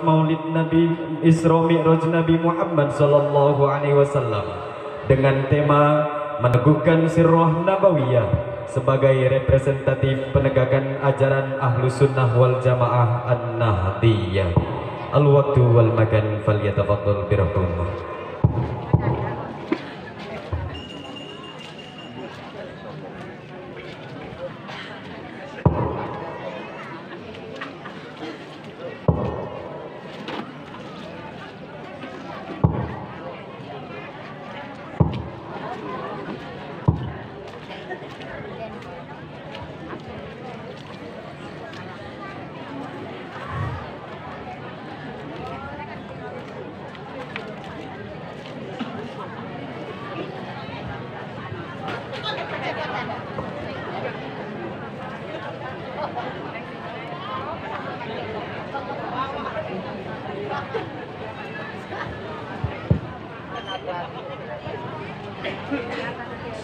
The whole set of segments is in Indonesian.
Maulid Nabi Isra Mi'raj Nabi Muhammad sallallahu alaihi wasallam dengan tema meneguhkan sirrah nabawiyah sebagai representatif penegakan ajaran Ahlus Sunnah wal Jamaah An-Nahdiyah. Al-waqtu wal makan falyatafaddal birahmatullah.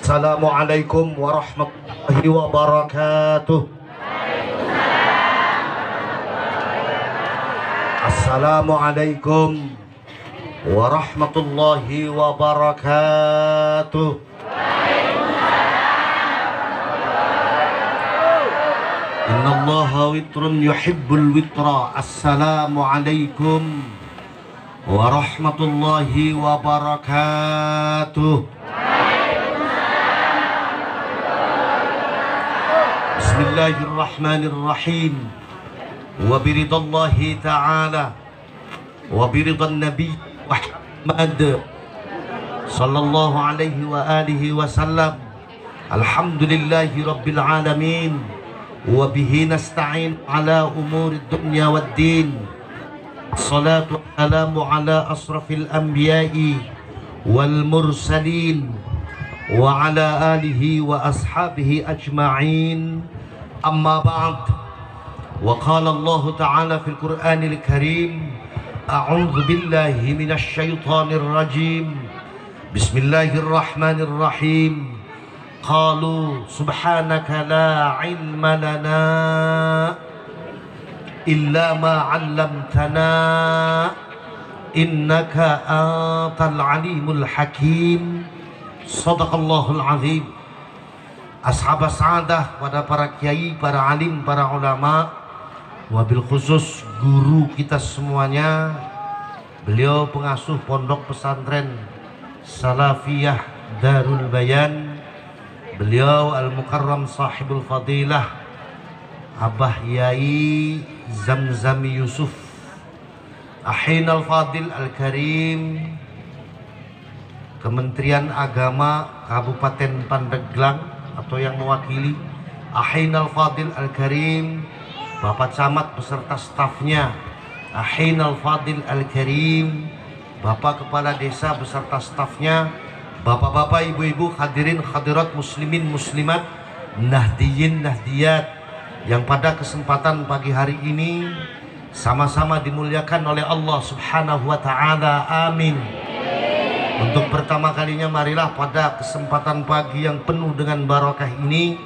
Assalamualaikum warahmatullahi wabarakatuh. Assalamualaikum warahmatullahi wabarakatuh. Innallaha witrun yuhibbul witra. Assalamualaikum warahmatullahi wabarakatuh. Bismillahirrahmanirrahim. Wa biridallahi ta'ala wa biridan nabi Muhammad sallallahu alaihi wa alihi wasallam. Alhamdulillahi rabbil alamin wa bihi nasta'in ala umuri dunya wad din. Salatu wassalamu ala asrafil anbiya'i wal mursalin wa ala alihi wa ashabihi ajma'in. Amma ba'd. Wa qala Allah ta'ala fil Qur'anil Karim, a'udzu billahi minasy syaithanir rajim. Bismillahirrahmanirrahim. Qalu subhanaka la ilma lana illa ma 'allamtana innaka antal alimul hakim. Shadaqallahul azim. Ashab sa'adah, pada para kiai, para alim, para ulama, wabil khusus guru kita semuanya, beliau pengasuh pondok pesantren Salafiyah Darul Bayan, beliau Al-Mukarram Sahibul Fadilah Abah Yai Zamzam Yusuf Ahinal Fadil Al-Karim, Kementerian Agama Kabupaten Pandeglang atau yang mewakili, Ahinal Fadil Al-Karim, Bapak Camat beserta stafnya, Ahinal Fadil Al-Karim, Bapak Kepala Desa beserta stafnya, Bapak-bapak, ibu-ibu, hadirin hadirat, muslimin muslimat, nahdiyin nahdiyat yang pada kesempatan pagi hari ini sama-sama dimuliakan oleh Allah Subhanahu wa taala. Amin. Untuk pertama kalinya marilah pada kesempatan pagi yang penuh dengan barakah ini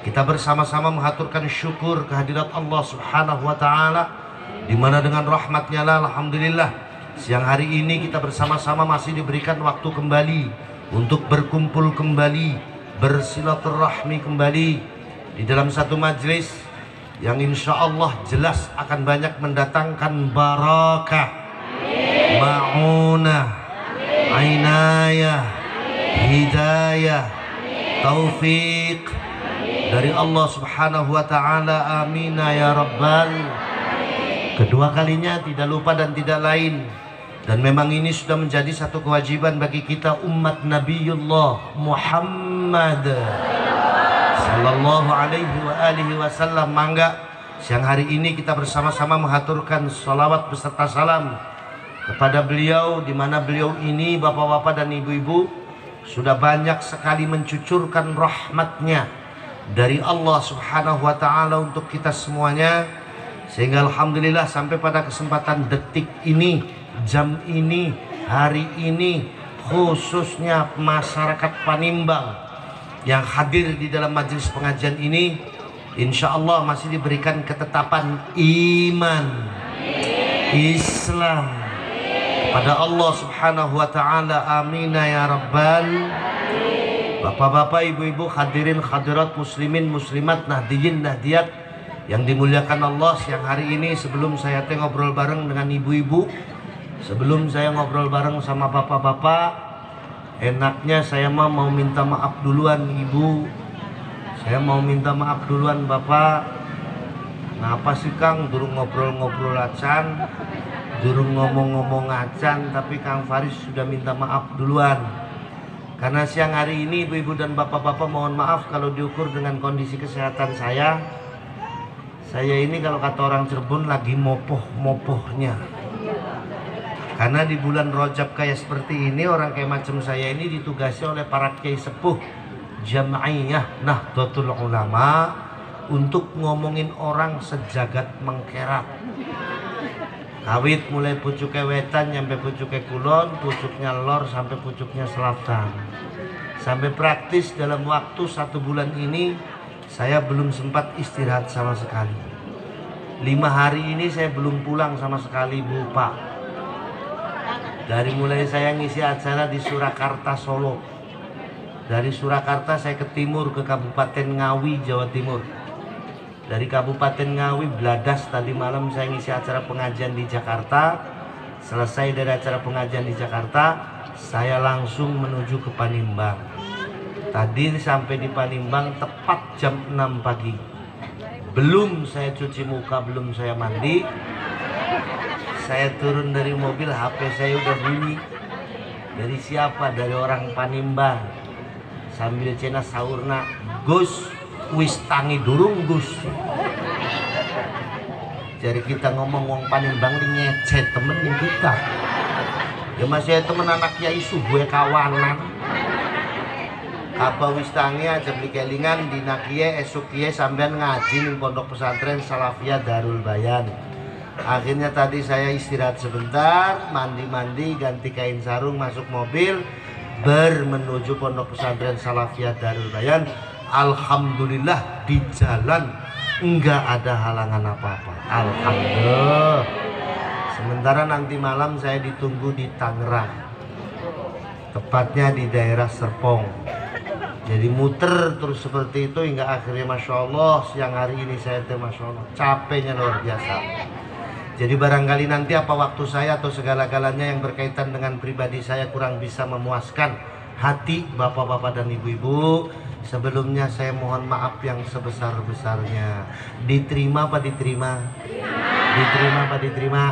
kita bersama-sama mengaturkan syukur kehadirat Allah Subhanahu wa taala, di mana dengan rahmatnya lah alhamdulillah siang hari ini kita bersama-sama masih diberikan waktu kembali untuk berkumpul kembali, bersilaturahmi kembali di dalam satu majelis yang insya Allah jelas akan banyak mendatangkan barakah, ma'unah, inayah, hidayah, taufik dari Allah Subhanahu wa taala. Amin ya rabbal. Kedua kalinya tidak lupa dan tidak lain, dan memang ini sudah menjadi satu kewajiban bagi kita umat Nabiullah Muhammad sallallahu alaihi wa alihi wasallam. Mangga siang hari ini kita bersama-sama mengaturkan salawat beserta salam kepada beliau, di mana beliau ini bapak-bapak dan ibu-ibu sudah banyak sekali mencucurkan rahmatnya dari Allah Subhanahu wa taala untuk kita semuanya, sehingga alhamdulillah sampai pada kesempatan detik ini, jam ini, hari ini, khususnya masyarakat Panimbang yang hadir di dalam majelis pengajian ini, insya Allah masih diberikan ketetapan iman, Islam. Pada Allah Subhanahu wa taala, amin ya rabbal. Bapak-bapak, ibu-ibu, hadirin hadirat, muslimin muslimat, nahdiyin nahdiyat yang dimuliakan Allah siang hari ini. Sebelum saya ngobrol bareng dengan ibu-ibu, sebelum saya ngobrol bareng sama bapak-bapak, enaknya saya mau minta maaf duluan ibu. Saya mau minta maaf duluan bapak. Ngapa sih Kang durung ngobrol-ngobrol acan, durung ngomong-ngomong acan, tapi Kang Faris sudah minta maaf duluan. Karena siang hari ini ibu-ibu dan bapak-bapak mohon maaf kalau diukur dengan kondisi kesehatan saya ini kalau kata orang Cirebon lagi mopoh-mopohnya. Karena di bulan Rajab kayak seperti ini, orang kayak macam saya ini ditugasi oleh para kiai sepuh Jam'iyah Nahdlatul Ulama untuk ngomongin orang sejagat mengkerat. Kawit mulai pucuknya wetan nyampe pucuknya kulon, pucuknya lor sampai pucuknya selatan. Sampai praktis dalam waktu 1 bulan ini saya belum sempat istirahat sama sekali. 5 hari ini saya belum pulang sama sekali Bu Pak. Dari mulai saya ngisi acara di Surakarta Solo, dari Surakarta saya ke timur ke Kabupaten Ngawi Jawa Timur. Dari Kabupaten Ngawi Bladas tadi malam saya ngisi acara pengajian di Jakarta. Selesai dari acara pengajian di Jakarta, saya langsung menuju ke Panimbang. Tadi sampai di Panimbang tepat jam 6 pagi. Belum saya cuci muka, belum saya mandi, saya turun dari mobil, HP saya udah bunyi. Dari siapa? Dari orang Panimbang. Sambil cena saurna, Gus wis tangi durung Gus. Jadi kita ngomong wong Panimbang ini ngecet temenin kita. Ya masih temen anak kiai subuh kawanan. Apa wis tangi aja beli kelingan dina kiye esuk kiye sampean ngaji ning pondok pesantren Salafiyah Darul Bayan. Akhirnya tadi saya istirahat sebentar, mandi-mandi, ganti kain sarung, masuk mobil, menuju pondok pesantren Salafiyah Darul Bayan. Alhamdulillah di jalan enggak ada halangan apa-apa. Alhamdulillah. Sementara nanti malam saya ditunggu di Tangerang, tepatnya di daerah Serpong. Jadi muter terus seperti itu hingga akhirnya Masya Allah siang hari ini saya Masya Allah capeknya luar biasa. Jadi barangkali nanti apa waktu saya atau segala-galanya yang berkaitan dengan pribadi saya kurang bisa memuaskan hati bapak-bapak dan ibu-ibu, sebelumnya saya mohon maaf yang sebesar-besarnya. Diterima apa diterima? Diterima apa diterima?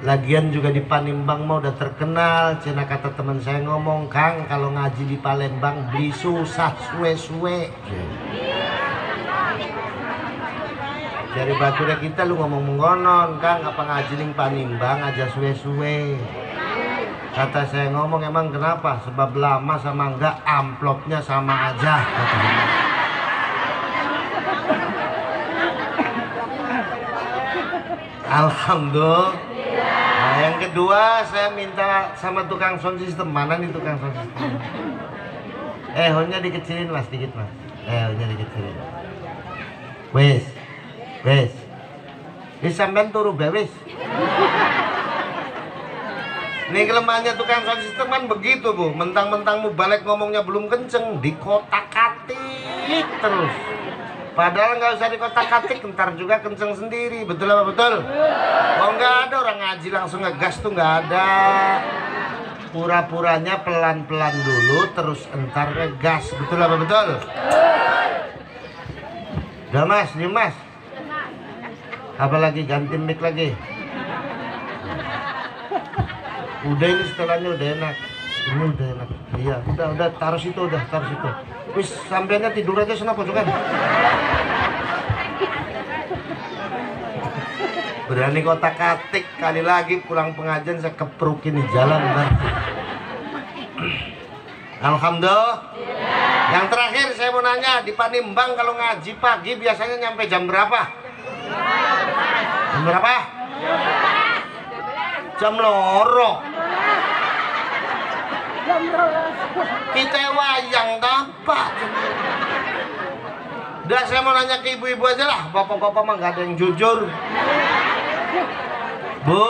Lagian juga di Panimbang mau udah terkenal. Cina kata teman saya ngomong, Kang kalau ngaji di Palembang beli susah suwe-suwe. Dari baturnya kita lu ngomong mengonon, Kang apa ngaji ning Panimbang aja suwe-suwe. Kata saya ngomong, emang kenapa? Sebab lama sama enggak amplopnya sama aja katanya. Alhamdulillah. Nah yang kedua saya minta sama tukang sound system. Mana nih tukang sound system? Honnya dikecilin mas, sedikit mas. Honnya dikecilin. Wes sampean turu bewes. Ini kelemahannya tukang sound system kan begitu Bu. Mentang-mentang mu balik ngomongnya belum kenceng, dikotak-katik terus. Padahal nggak usah dikotak-katik, ntar juga kenceng sendiri. Betul apa betul? Oh nggak ada orang ngaji langsung ngegas tuh, nggak ada. Pura-puranya pelan-pelan dulu, terus entar ngegas. Betul apa betul? Udah mas, nih mas. Apa lagi? Ganti mic lagi. Udah ini setelahnya udah enak. Ini udah enak. Iya, udah taruh situ, taruh situ. Wis sampeannya tidur aja sana pojokan. Berani kotak-katik kali lagi pulang pengajian saya keprukin di jalan nanti. Alhamdulillah. Yang terakhir saya mau nanya, di Panimbang kalau ngaji pagi biasanya nyampe jam berapa? Jam berapa? Jam loro. Kita wayang dapat. Udah saya mau nanya ke ibu-ibu aja lah. Bapak-bapak mah gak ada yang jujur. Bu,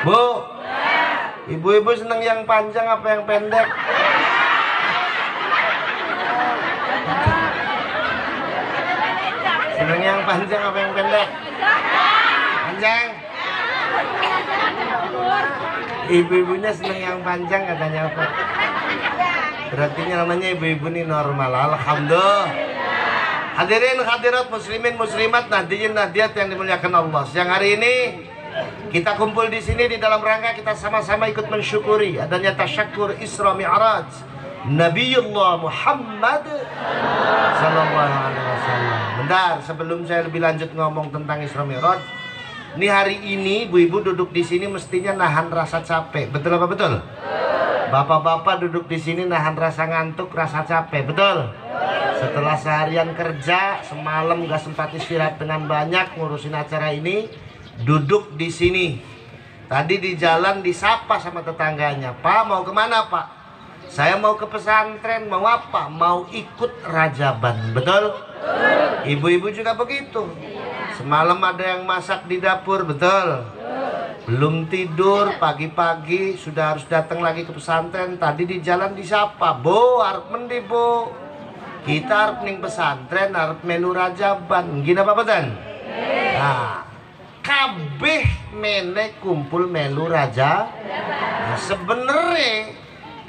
Bu, ibu-ibu seneng yang panjang apa yang pendek? Seneng yang panjang apa yang pendek? Panjang. Ibu-ibunya seneng yang panjang katanya apa? Berarti namanya ibu-ibu ini normal. Alhamdulillah. Hadirin hadirat muslimin muslimat nahdiyin nahdiyat yang dimuliakan Allah. Siang hari ini kita kumpul di sini di dalam rangka kita sama-sama ikut mensyukuri adanya tasyakur Isra Mi'raj Nabiullah Muhammad sallallahu alaihi wasallam. Bentar, sebelum saya lebih lanjut ngomong tentang Isra Mi'raj, ini hari ini ibu-ibu duduk di sini mestinya nahan rasa capek. Betul apa betul? Bapak-bapak duduk di sini nahan rasa ngantuk, rasa capek. Betul? Setelah seharian kerja, semalam gak sempat istirahat dengan banyak ngurusin acara ini, duduk di sini. Tadi di jalan disapa sama tetangganya, "Pak, mau kemana, Pak?" "Saya mau ke pesantren." "Mau apa?" "Mau ikut rajaban." Betul? Ibu-ibu juga begitu. Semalam ada yang masak di dapur. Betul? Belum tidur, pagi-pagi sudah harus datang lagi ke pesantren. Tadi di jalan disapa, "Bu, arep mendi, Bu?" "Kita arep ning pesantren, arep melu rajaban." Gini apa betul? Nah, kabeh mene kumpul melu raja. Nah, sebenarnya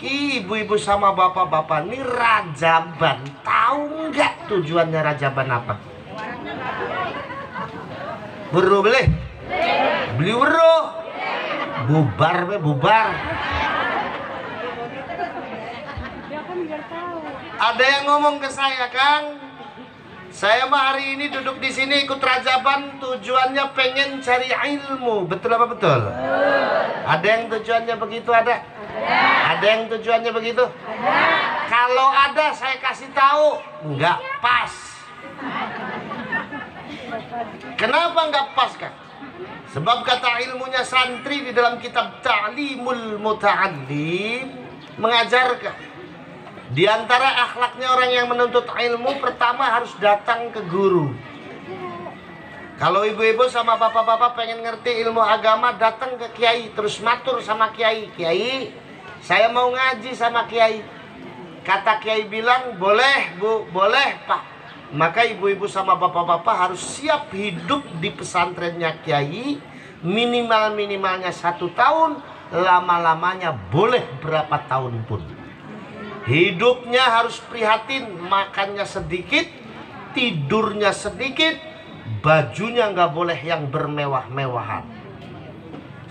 ibu-ibu sama bapak-bapak ini rajaban. Tahu nggak tujuannya rajaban apa? Buru beli? Beli buru? Bubar be bubar. Ada yang ngomong ke saya, "Kang, saya mah hari ini duduk di sini ikut rajaban tujuannya pengen cari ilmu." Betul apa betul? Ada yang tujuannya begitu ada? Ada yang tujuannya begitu? Kalau ada saya kasih tahu, nggak pas. Kenapa nggak pas, Kang? Sebab kata ilmunya santri di dalam kitab Ta'limul Muta'allim mengajarkan di antara akhlaknya orang yang menuntut ilmu pertama harus datang ke guru. Kalau ibu-ibu sama bapak-bapak pengen ngerti ilmu agama, datang ke kiai, terus matur sama kiai, "Kiai, saya mau ngaji sama kiai." Kata kiai bilang, "Boleh, Bu, boleh, Pak." Maka ibu-ibu sama bapak-bapak harus siap hidup di pesantrennya kiai, minimal-minimalnya 1 tahun, lama-lamanya boleh berapa tahun pun. Hidupnya harus prihatin, makannya sedikit, tidurnya sedikit, bajunya nggak boleh yang bermewah-mewahan.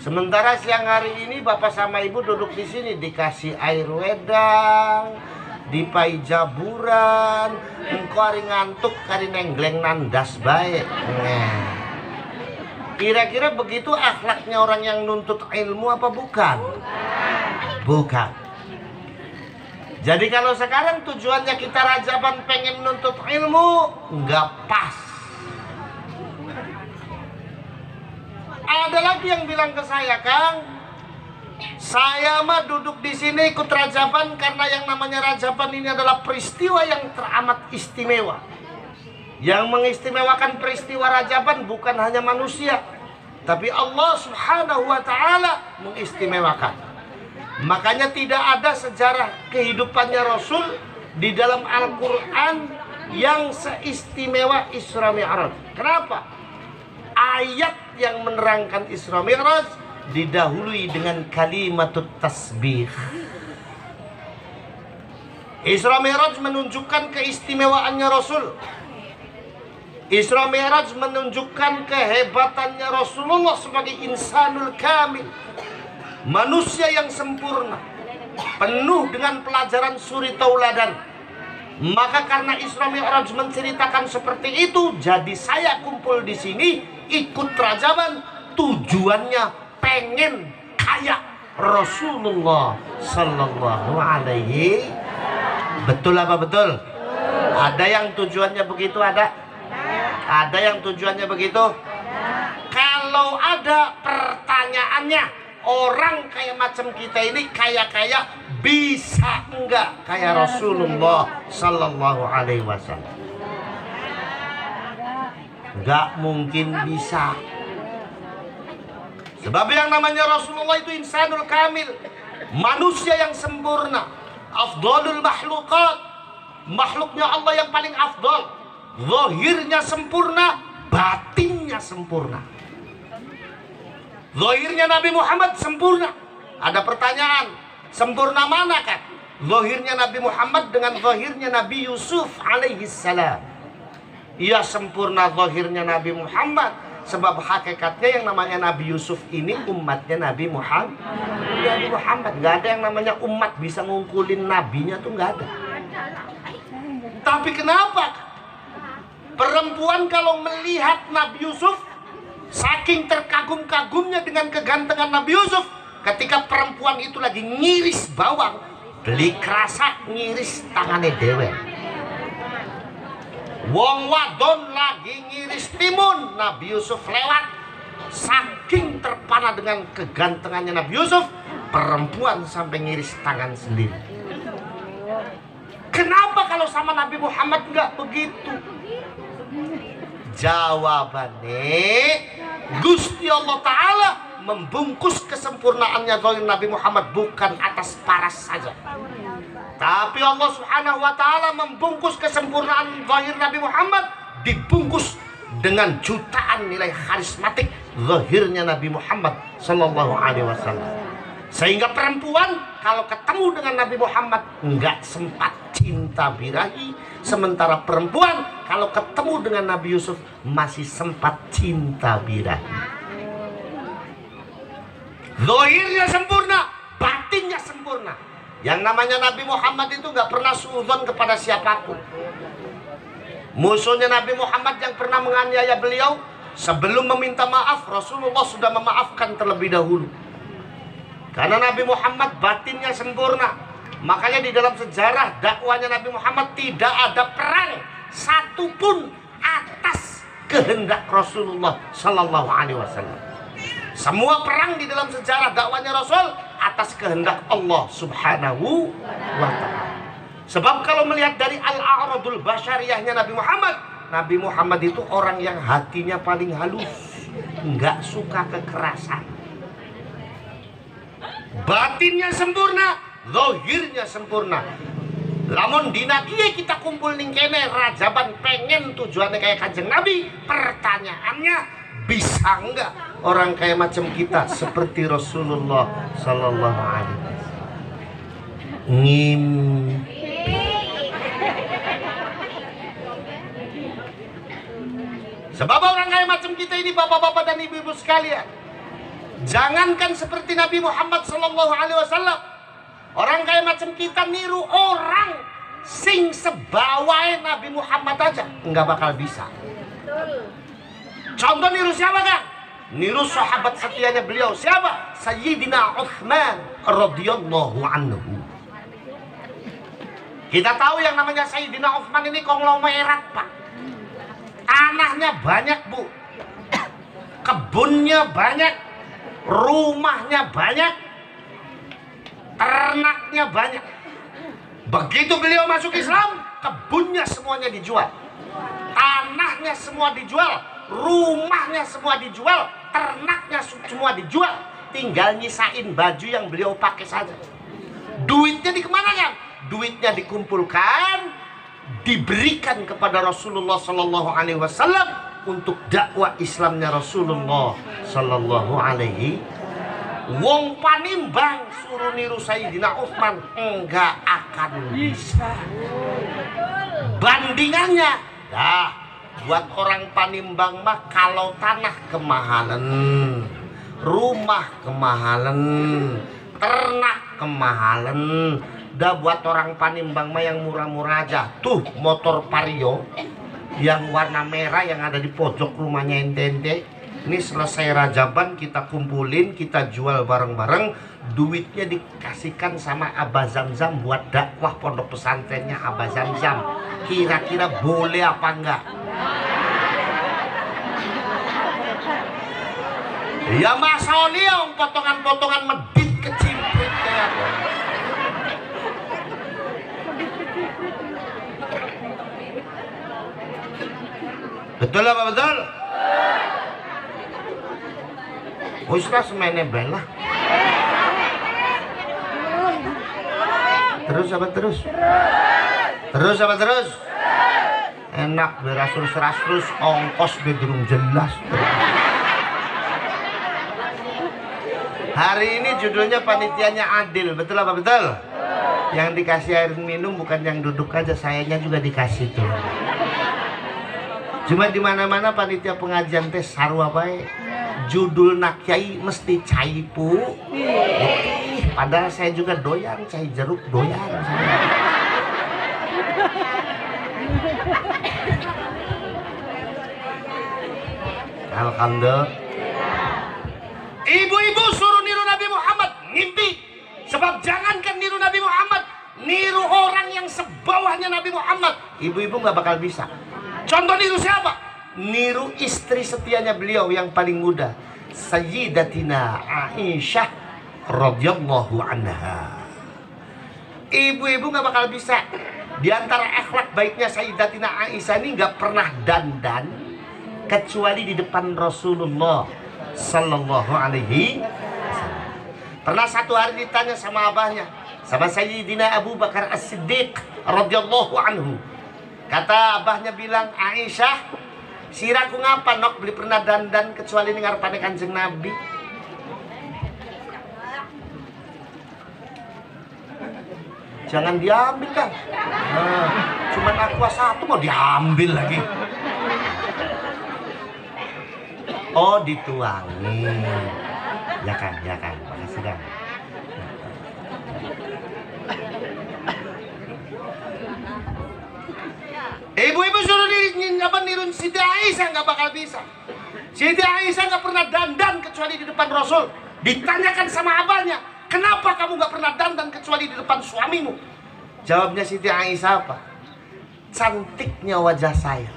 Sementara siang hari ini bapak sama ibu duduk di sini dikasih air wedang, dipai jaburan, engkau hari ngantuk kari nenggleng nandas baik. Kira-kira begitu akhlaknya orang yang nuntut ilmu apa bukan? Bukan. Jadi kalau sekarang tujuannya kita rajaban pengen nuntut ilmu, nggak pas. Ada lagi yang bilang ke saya, "Kang, saya mah duduk di sini ikut rajaban karena yang namanya rajaban ini adalah peristiwa yang teramat istimewa. Yang mengistimewakan peristiwa rajaban bukan hanya manusia, tapi Allah Subhanahu wa Ta'ala mengistimewakan. Makanya tidak ada sejarah kehidupannya Rasul di dalam Al-Quran yang seistimewa Isra Mi'raj. Kenapa? Ayat yang menerangkan Isra Mi'raj didahului dengan kalimatut tasbih. Isra Mi'raj menunjukkan keistimewaannya Rasul. Isra Mi'raj menunjukkan kehebatannya Rasulullah sebagai insanul kamil, manusia yang sempurna, penuh dengan pelajaran suri tauladan. Maka karena Isra Mi'raj menceritakan seperti itu, jadi saya kumpul di sini ikut rajaban, tujuannya pengen kayak Rasulullah sallallahu alaihi. Betul apa betul? Ada yang tujuannya begitu ada? Ada yang tujuannya begitu? Kalau ada, pertanyaannya, orang kayak macam kita ini kaya-kaya bisa enggak kayak Rasulullah sallallahu alaihi wasallam? Enggak mungkin bisa. Sebab yang namanya Rasulullah itu insanul kamil, manusia yang sempurna, afdalul makhlukat, makhluknya Allah yang paling afdal. Zahirnya sempurna, batinnya sempurna. Zahirnya Nabi Muhammad sempurna. Ada pertanyaan, sempurna mana kan? Zahirnya Nabi Muhammad dengan zahirnya Nabi Yusuf alaihi salam. Ia sempurna zahirnya Nabi Muhammad, sebab hakikatnya yang namanya Nabi Yusuf ini umatnya Nabi Muhammad. Nabi Muhammad, nggak ada yang namanya umat bisa ngungkulin nabinya tuh, nggak ada. Tapi kenapa perempuan kalau melihat Nabi Yusuf, saking terkagum-kagumnya dengan kegantengan Nabi Yusuf, ketika perempuan itu lagi ngiris bawang, beli kerasa ngiris tangannya dewe. Wong wadon lagi ngiris timun, Nabi Yusuf lewat. Saking terpana dengan kegantengannya Nabi Yusuf, perempuan sampai ngiris tangan sendiri. Kenapa kalau sama Nabi Muhammad nggak begitu? Jawabannya, Gusti Allah Ta'ala membungkus kesempurnaannya zahir Nabi Muhammad bukan atas paras saja, tapi Allah Subhanahu wa Ta'ala membungkus kesempurnaan zahir Nabi Muhammad dibungkus dengan jutaan nilai karismatik zahirnya Nabi Muhammad Sallallahu Alaihi Wasallam, sehingga perempuan kalau ketemu dengan Nabi Muhammad nggak sempat cinta birahi, sementara perempuan kalau ketemu dengan Nabi Yusuf masih sempat cinta birahi. Zahirnya sempurna, batinnya sempurna. Yang namanya Nabi Muhammad itu nggak pernah suudzon kepada siapapun. Musuhnya Nabi Muhammad yang pernah menganiaya beliau, sebelum meminta maaf, Rasulullah sudah memaafkan terlebih dahulu. Karena Nabi Muhammad batinnya sempurna. Makanya di dalam sejarah dakwanya Nabi Muhammad tidak ada perang satupun atas kehendak Rasulullah Sallallahu Alaihi Wasallam. Semua perang di dalam sejarah dakwanya Rasul atas kehendak Allah Subhanahu wa Ta'ala. Sebab kalau melihat dari al-a'radul basyariyahnya Nabi Muhammad itu orang yang hatinya paling halus, nggak suka kekerasan. Batinnya sempurna, zahirnya sempurna. Lamun dina kieu kita kumpul ning kene rajaban pengen tujuannya kayak Kanjeng Nabi, pertanyaannya bisa enggak orang kayak macam kita seperti Rasulullah Sallallahu Alaihi Wasallam? Sebab orang kayak macam kita ini, bapak-bapak dan ibu-ibu sekalian, jangankan seperti Nabi Muhammad Sallallahu Alaihi Wasallam, orang kayak macam kita niru orang sing sebawai Nabi Muhammad aja nggak bakal bisa. Contoh niru siapa kan? Niru sahabat setianya beliau. Siapa? Sayyidina Utsman radhiyallahu anhu. Kita tahu yang namanya Sayyidina Utsman ini konglomerat, Pak. Tanahnya banyak, Bu. Kebunnya banyak, rumahnya banyak, ternaknya banyak. Begitu beliau masuk Islam, kebunnya semuanya dijual, tanahnya semua dijual, rumahnya semua dijual, ternaknya semua dijual, tinggal nyisain baju yang beliau pakai saja. Duitnya dikemanakan? Duitnya dikumpulkan, diberikan kepada Rasulullah Sallallahu Alaihi Wasallam untuk dakwah Islamnya Rasulullah Sallallahu Alaihi. Wong panimbang suruh niru Sayyidina Utsman enggak akan bisa. Bandingannya, dah. Buat orang panimbang mah kalau tanah kemahalan, rumah kemahalan, ternak kemahalan. Dah buat orang panimbang mah yang murah-murah aja. Tuh motor Vario yang warna merah yang ada di pojok rumahnya ente. Ini selesai rajaban kita kumpulin, kita jual bareng-bareng. Duitnya dikasihkan sama Abah Zamzam buat dakwah pondok pesantrennya Abah Zamzam. Kira-kira boleh apa enggak? Ya masa yang potongan-potongan medit kecimprit kayak betul apa betul? Wis lah semene belah. Terus apa terus? Terus apa terus? Enak berasus-rasus ongkos bedurung jelas. Hari ini judulnya panitianya adil, betul apa betul? Yang dikasih air minum bukan yang duduk aja, sayanya juga dikasih tuh. Cuma di mana-mana panitia pengajian teh sarua bae. Judul nak kiai mesti cai pu. Padahal saya juga doyan cai jeruk, doyan saya. Alhamdulillah. Ibu-ibu suruh niru Nabi Muhammad, ngimpi. Sebab jangankan niru Nabi Muhammad, niru orang yang sebawahnya Nabi Muhammad, ibu-ibu nggak bakal bisa. Contoh niru siapa? Niru istri setianya beliau yang paling muda, Sayyidatina Aisyah radhiyallahu anha. Ibu-ibu nggak bakal bisa. Di antara akhlak baiknya Sayyidatina Aisyah ini nggak pernah dandan kecuali di depan Rasulullah sallallahu alaihi wasallam. Pernah satu hari ditanya sama abahnya, sama Sayyidina Abu Bakar As-Siddiq radhiyallahu anhu. Kata abahnya bilang, Aisyah, siraku ngapa nok beli pernah dandan kecuali ning ngarepane Kanjeng Nabi. Jangan diambil kan. Nah, cuman aqua satu mau diambil lagi. Oh, dituangin. Ya kan, makasih kan. Ibu-ibu suruh nirun Siti Aisyah nggak bakal bisa. Siti Aisyah nggak pernah dandan kecuali di depan Rasul. Ditanyakan sama abahnya, kenapa kamu nggak pernah dandan kecuali di depan suamimu? Jawabnya Siti Aisyah apa? Cantiknya wajah saya,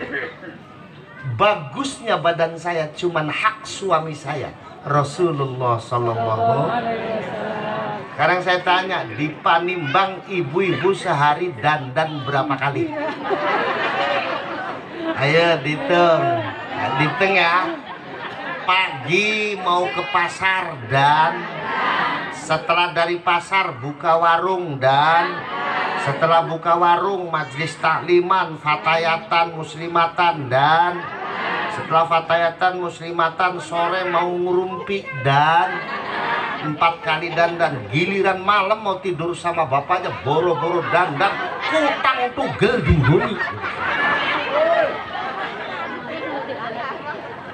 bagusnya badan saya cuman hak suami saya Rasulullah sallallahu alaihi wasallam. Sekarang saya tanya, di Panimbang ibu-ibu sehari dandan berapa kali? Ayo dihitung. Dihitung ya. Pagi mau ke pasar dan setelah dari pasar buka warung dan setelah buka warung majlis takliman, fatayatan, muslimatan dan setelah fatayatan, muslimatan sore mau ngurumpi dan 4 kali dandan. Giliran malam mau tidur sama bapaknya boro-boro dandan, kutang tugel dihuni.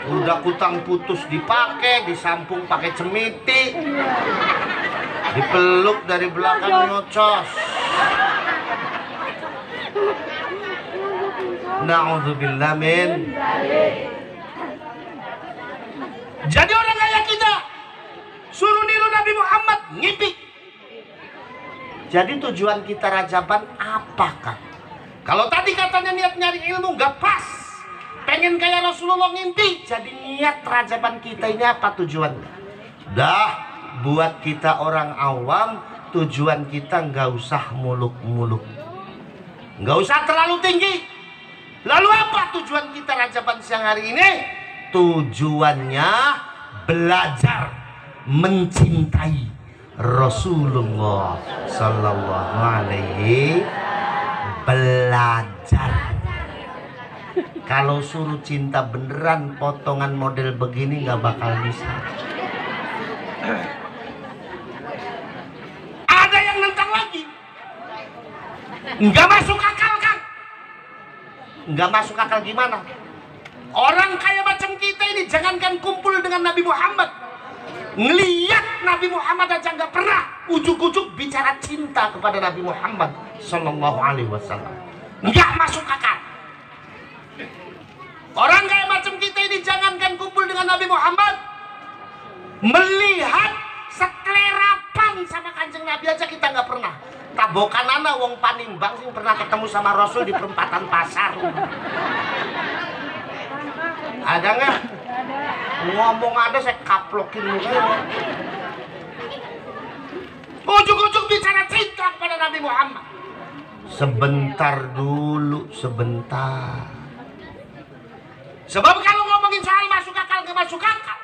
Udah kutang putus dipakai, disampung pakai cemiti, dipeluk dari belakang nyocos. Na'udzubillah min. Jadi orang kayak kita suruh niru Nabi Muhammad, ngimpi. Jadi tujuan kita rajaban apakah? Kalau tadi katanya niat nyari ilmu nggak pas, pengen kayak Rasulullah, ngimpi. Jadi niat rajaban kita ini apa tujuannya? Dah buat kita orang awam, tujuan kita nggak usah muluk-muluk, nggak usah terlalu tinggi. Lalu apa tujuan kita rajaban siang hari ini? Tujuannya belajar mencintai Rasulullah sallallahu alaihi. Belajar. Kalau suruh cinta beneran potongan model begini nggak bakal bisa. Ada yang nentang lagi, nggak masuk akal kan? Nggak masuk akal gimana? Orang kayak macam kita ini jangankan kumpul dengan Nabi Muhammad, ngeliat Nabi Muhammad aja nggak pernah ujuk-ujuk bicara cinta kepada Nabi Muhammad Sallallahu Alaihi Wasallam. Nggak masuk akal. Orang kayak macam kita ini jangankan kumpul dengan Nabi Muhammad, melihat sekelerapan sama Kanjeng Nabi aja kita nggak pernah. Tabokan anak wong Panimbang sih pernah ketemu sama Rasul di perempatan pasar. Ada nggak? Ngomong ada saya kaplokin mukanya. Ujuk-ujuk bicara cinta kepada Nabi Muhammad. Sebentar dulu, sebentar. Sebab kalau ngomongin soal masuk akal nggak masuk akal,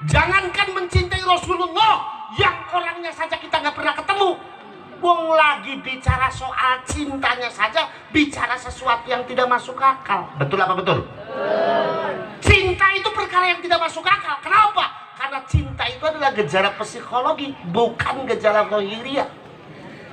Jangankan mencintai Rasulullah yang orangnya saja kita nggak pernah ketemu. Wong lagi bicara soal cintanya saja, bicara sesuatu yang tidak masuk akal. Betul apa betul? Cinta itu perkara yang tidak masuk akal. Kenapa? Karena cinta itu adalah gejala psikologi, bukan gejala zahiriyah.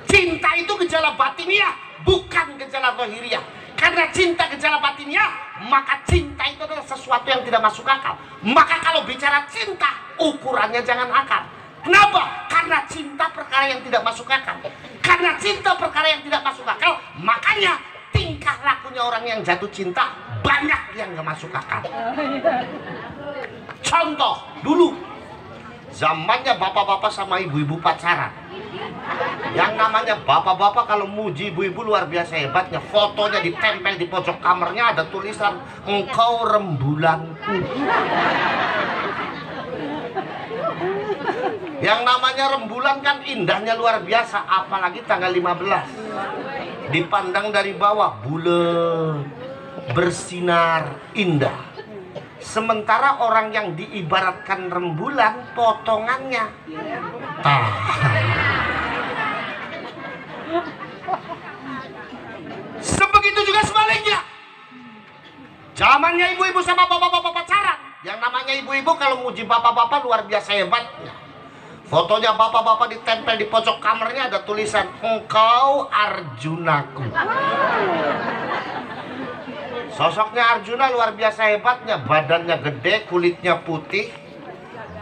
Cinta itu gejala batiniah, bukan gejala zahiriyah. Karena cinta gejala batiniah, maka cinta itu adalah sesuatu yang tidak masuk akal. Maka kalau bicara cinta, ukurannya jangan akal. Kenapa? Karena cinta perkara yang tidak masuk akal. Karena cinta perkara yang tidak masuk akal, makanya tingkah lakunya orang yang jatuh cinta banyak yang gak masuk akal. Contoh, dulu zamannya bapak-bapak sama ibu-ibu pacaran. Yang namanya bapak-bapak kalau muji ibu-ibu luar biasa hebatnya. Fotonya ditempel di pojok kamarnya, ada tulisan engkau rembulanku. Yang namanya rembulan kan indahnya luar biasa, apalagi tanggal 15. Dipandang dari bawah bulat, bersinar, indah. Sementara orang yang diibaratkan rembulan, potongannya sebegitu juga sebaliknya. Zamannya ibu-ibu sama bapak-bapak pacaran. Yang namanya ibu-ibu kalau muji bapak-bapak luar biasa hebatnya. Fotonya bapak-bapak ditempel di pojok kamarnya, ada tulisan engkau Arjunaku. Sosoknya Arjuna luar biasa hebatnya. Badannya gede, kulitnya putih,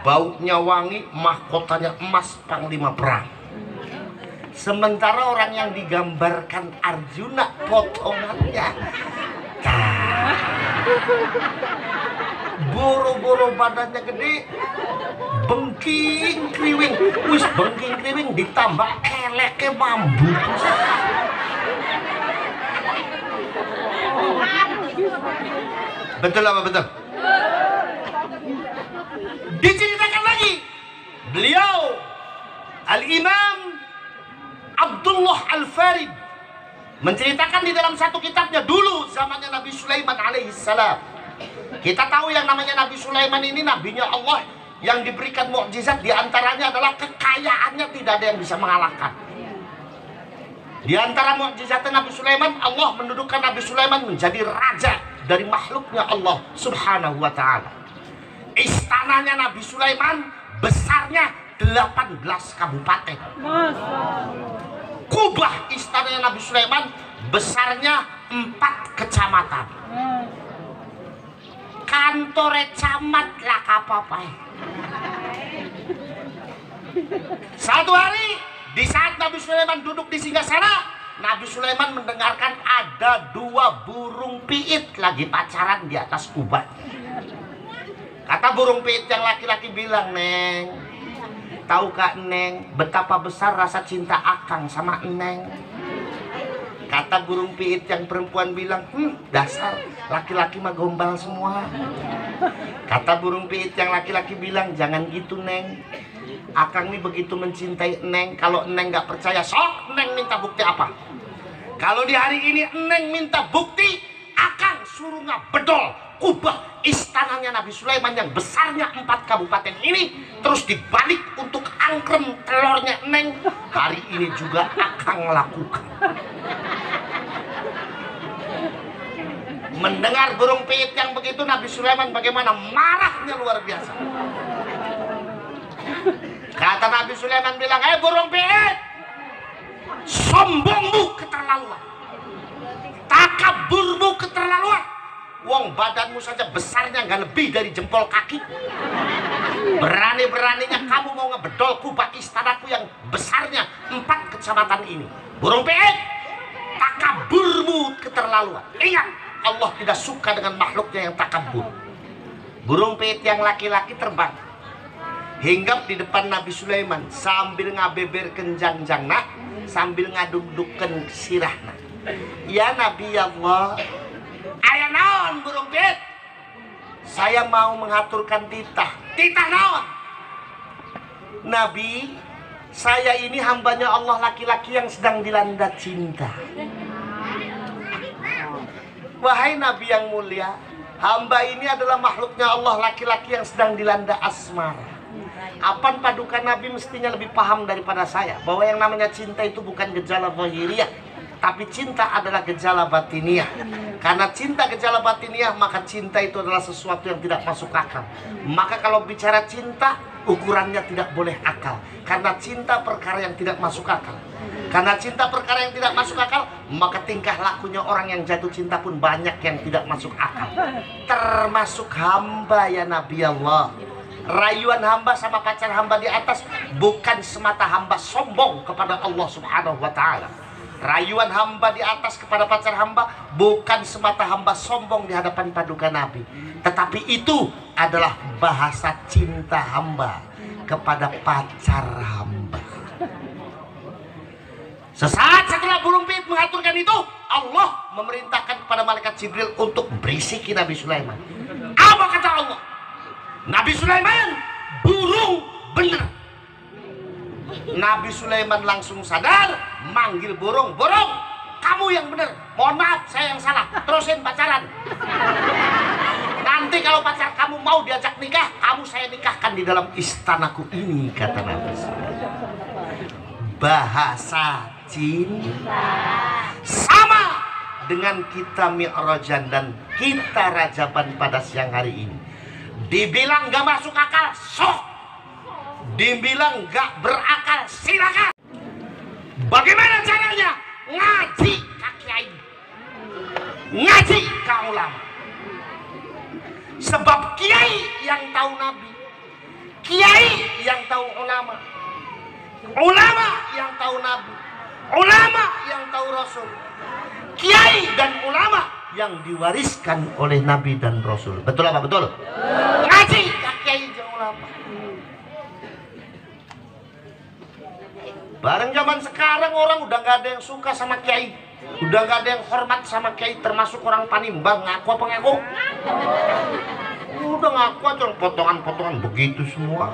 baunya wangi, mahkotanya emas, panglima perang. Sementara orang yang digambarkan Arjuna potongannya boro-boro badannya gede, bengking kriwing. Wis bengking kriwing ditambah keleknya bambu. Betul apa betul? Diceritakan lagi, beliau Al-Imam Abdullah Al-Farid menceritakan di dalam satu kitabnya, dulu zamannya Nabi Sulaiman alaihissalam. Kita tahu yang namanya Nabi Sulaiman ini nabinya Allah yang diberikan mukjizat, diantaranya adalah kekayaannya tidak ada yang bisa mengalahkan. Di antara mukjizatnya Nabi Sulaiman, Allah mendudukkan Nabi Sulaiman menjadi raja dari makhluknya Allah subhanahu wa ta'ala. Istananya Nabi Sulaiman besarnya 18 kabupaten. Kubah istananya Nabi Sulaiman besarnya 4 kecamatan. Kantore camat lah kapapai. Satu hari, di saat Nabi Sulaiman duduk di singgasana, Nabi Sulaiman mendengarkan ada 2 burung piit lagi pacaran di atas kubah. Kata burung piit yang laki-laki bilang, "Neng, tahu Kak Neng betapa besar rasa cinta Akang sama Neng?" Kata burung piit yang perempuan bilang, dasar laki-laki mah gombal semua." Kata burung piit yang laki-laki bilang, "Jangan gitu Neng, Akang ini begitu mencintai Neng. Kalau Neng gak percaya, sok Neng minta bukti apa? Kalau di hari ini Neng minta bukti, Akang suruh ngabedol kubah istananya Nabi Sulaiman yang besarnya 4 kabupaten ini, terus dibalik untuk angkrem telurnya Neng. Hari ini juga Akang lakukan." Mendengar burung piit yang begitu, Nabi Sulaiman bagaimana marahnya luar biasa. Kata Nabi Sulaiman bilang, burung piit, sombongmu keterlaluan, takaburmu keterlaluan. Wong badanmu saja besarnya nggak lebih dari jempol kaki. Berani-beraninya kamu mau ngebedol kubah istanaku yang besarnya 4 kecamatan ini. Burung piit, takaburmu keterlaluan. Ingat, Allah tidak suka dengan makhluknya yang takabur. Burung piit yang laki-laki terbang, hinggap di depan Nabi Sulaiman sambil ngabeber kenjangjangna, sambil ngaduk-dukken sirahna. "Ya Nabi Allah, aya naon burung piit? Saya mau mengaturkan titah." "Titah naon?" "Nabi, saya ini hambanya Allah laki-laki yang sedang dilanda cinta." "Wahai Nabi yang mulia, Hamba ini adalah makhluknya Allah, laki-laki yang sedang dilanda asmara. Apan paduka Nabi mestinya lebih paham daripada saya bahwa yang namanya cinta itu bukan gejala zahiriyah, tapi cinta adalah gejala batiniah. Karena cinta gejala batiniah, maka cinta itu adalah sesuatu yang tidak masuk akal. Maka kalau bicara cinta, ukurannya tidak boleh akal. Karena cinta perkara yang tidak masuk akal. Karena cinta perkara yang tidak masuk akal, maka tingkah lakunya orang yang jatuh cinta pun banyak yang tidak masuk akal. Termasuk hamba ya Nabi Allah. Rayuan hamba sama pacar hamba di atas bukan semata hamba sombong kepada Allah Subhanahu wa Ta'ala. Rayuan hamba di atas kepada pacar hamba bukan semata hamba sombong di hadapan paduka Nabi, tetapi itu adalah bahasa cinta hamba kepada pacar hamba. Sesaat setelah burung pipit mengaturkan itu, Allah memerintahkan kepada malaikat Jibril untuk berisiki Nabi Sulaiman. Apa kata Allah? Nabi Sulaiman, burung bener. Nabi Sulaiman langsung sadar, manggil burung, burung, kamu yang bener. Mohon maaf, saya yang salah. Terusin pacaran. Nanti kalau pacar kamu mau diajak nikah, kamu saya nikahkan di dalam istanaku ini, kata Nabi Sulaiman. Bahasa cinta sama dengan kita mi'rajan dan kita rajaban pada siang hari ini. Dibilang gak masuk akal, sok. Dibilang gak berakal, silakan. Bagaimana caranya? Ngaji ke kiai, ngaji ke ulama. Sebab kiai yang tahu Nabi, kiai yang tahu ulama, ulama yang tahu Nabi, ulama yang tahu Rasul, kiai dan ulama yang diwariskan oleh Nabi dan Rasul. Betul apa betul? Ngaji ke kiai dan ulama. Bareng zaman sekarang orang udah gak ada yang suka sama kiai, udah gak ada yang hormat sama kiai, termasuk orang Panimbang. Ngaku apa ngaku? Udah ngaku aja potongan-potongan begitu semua.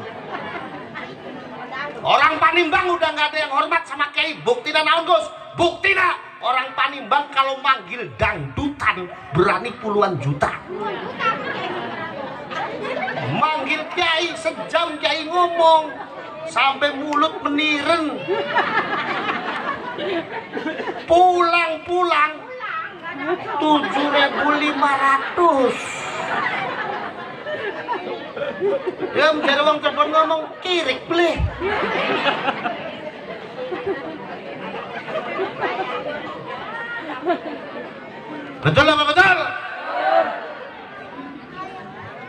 Orang Panimbang udah gak ada yang hormat sama kiai. Buktina naon Gus? Buktina orang Panimbang kalau manggil dangdutan berani puluhan juta. Manggil kiai sejam kiai ngomong sampai mulut meniren. Pulang-pulang 7.500. Ya mencari uang cepet ngomong kirik beli. Betul apa betul?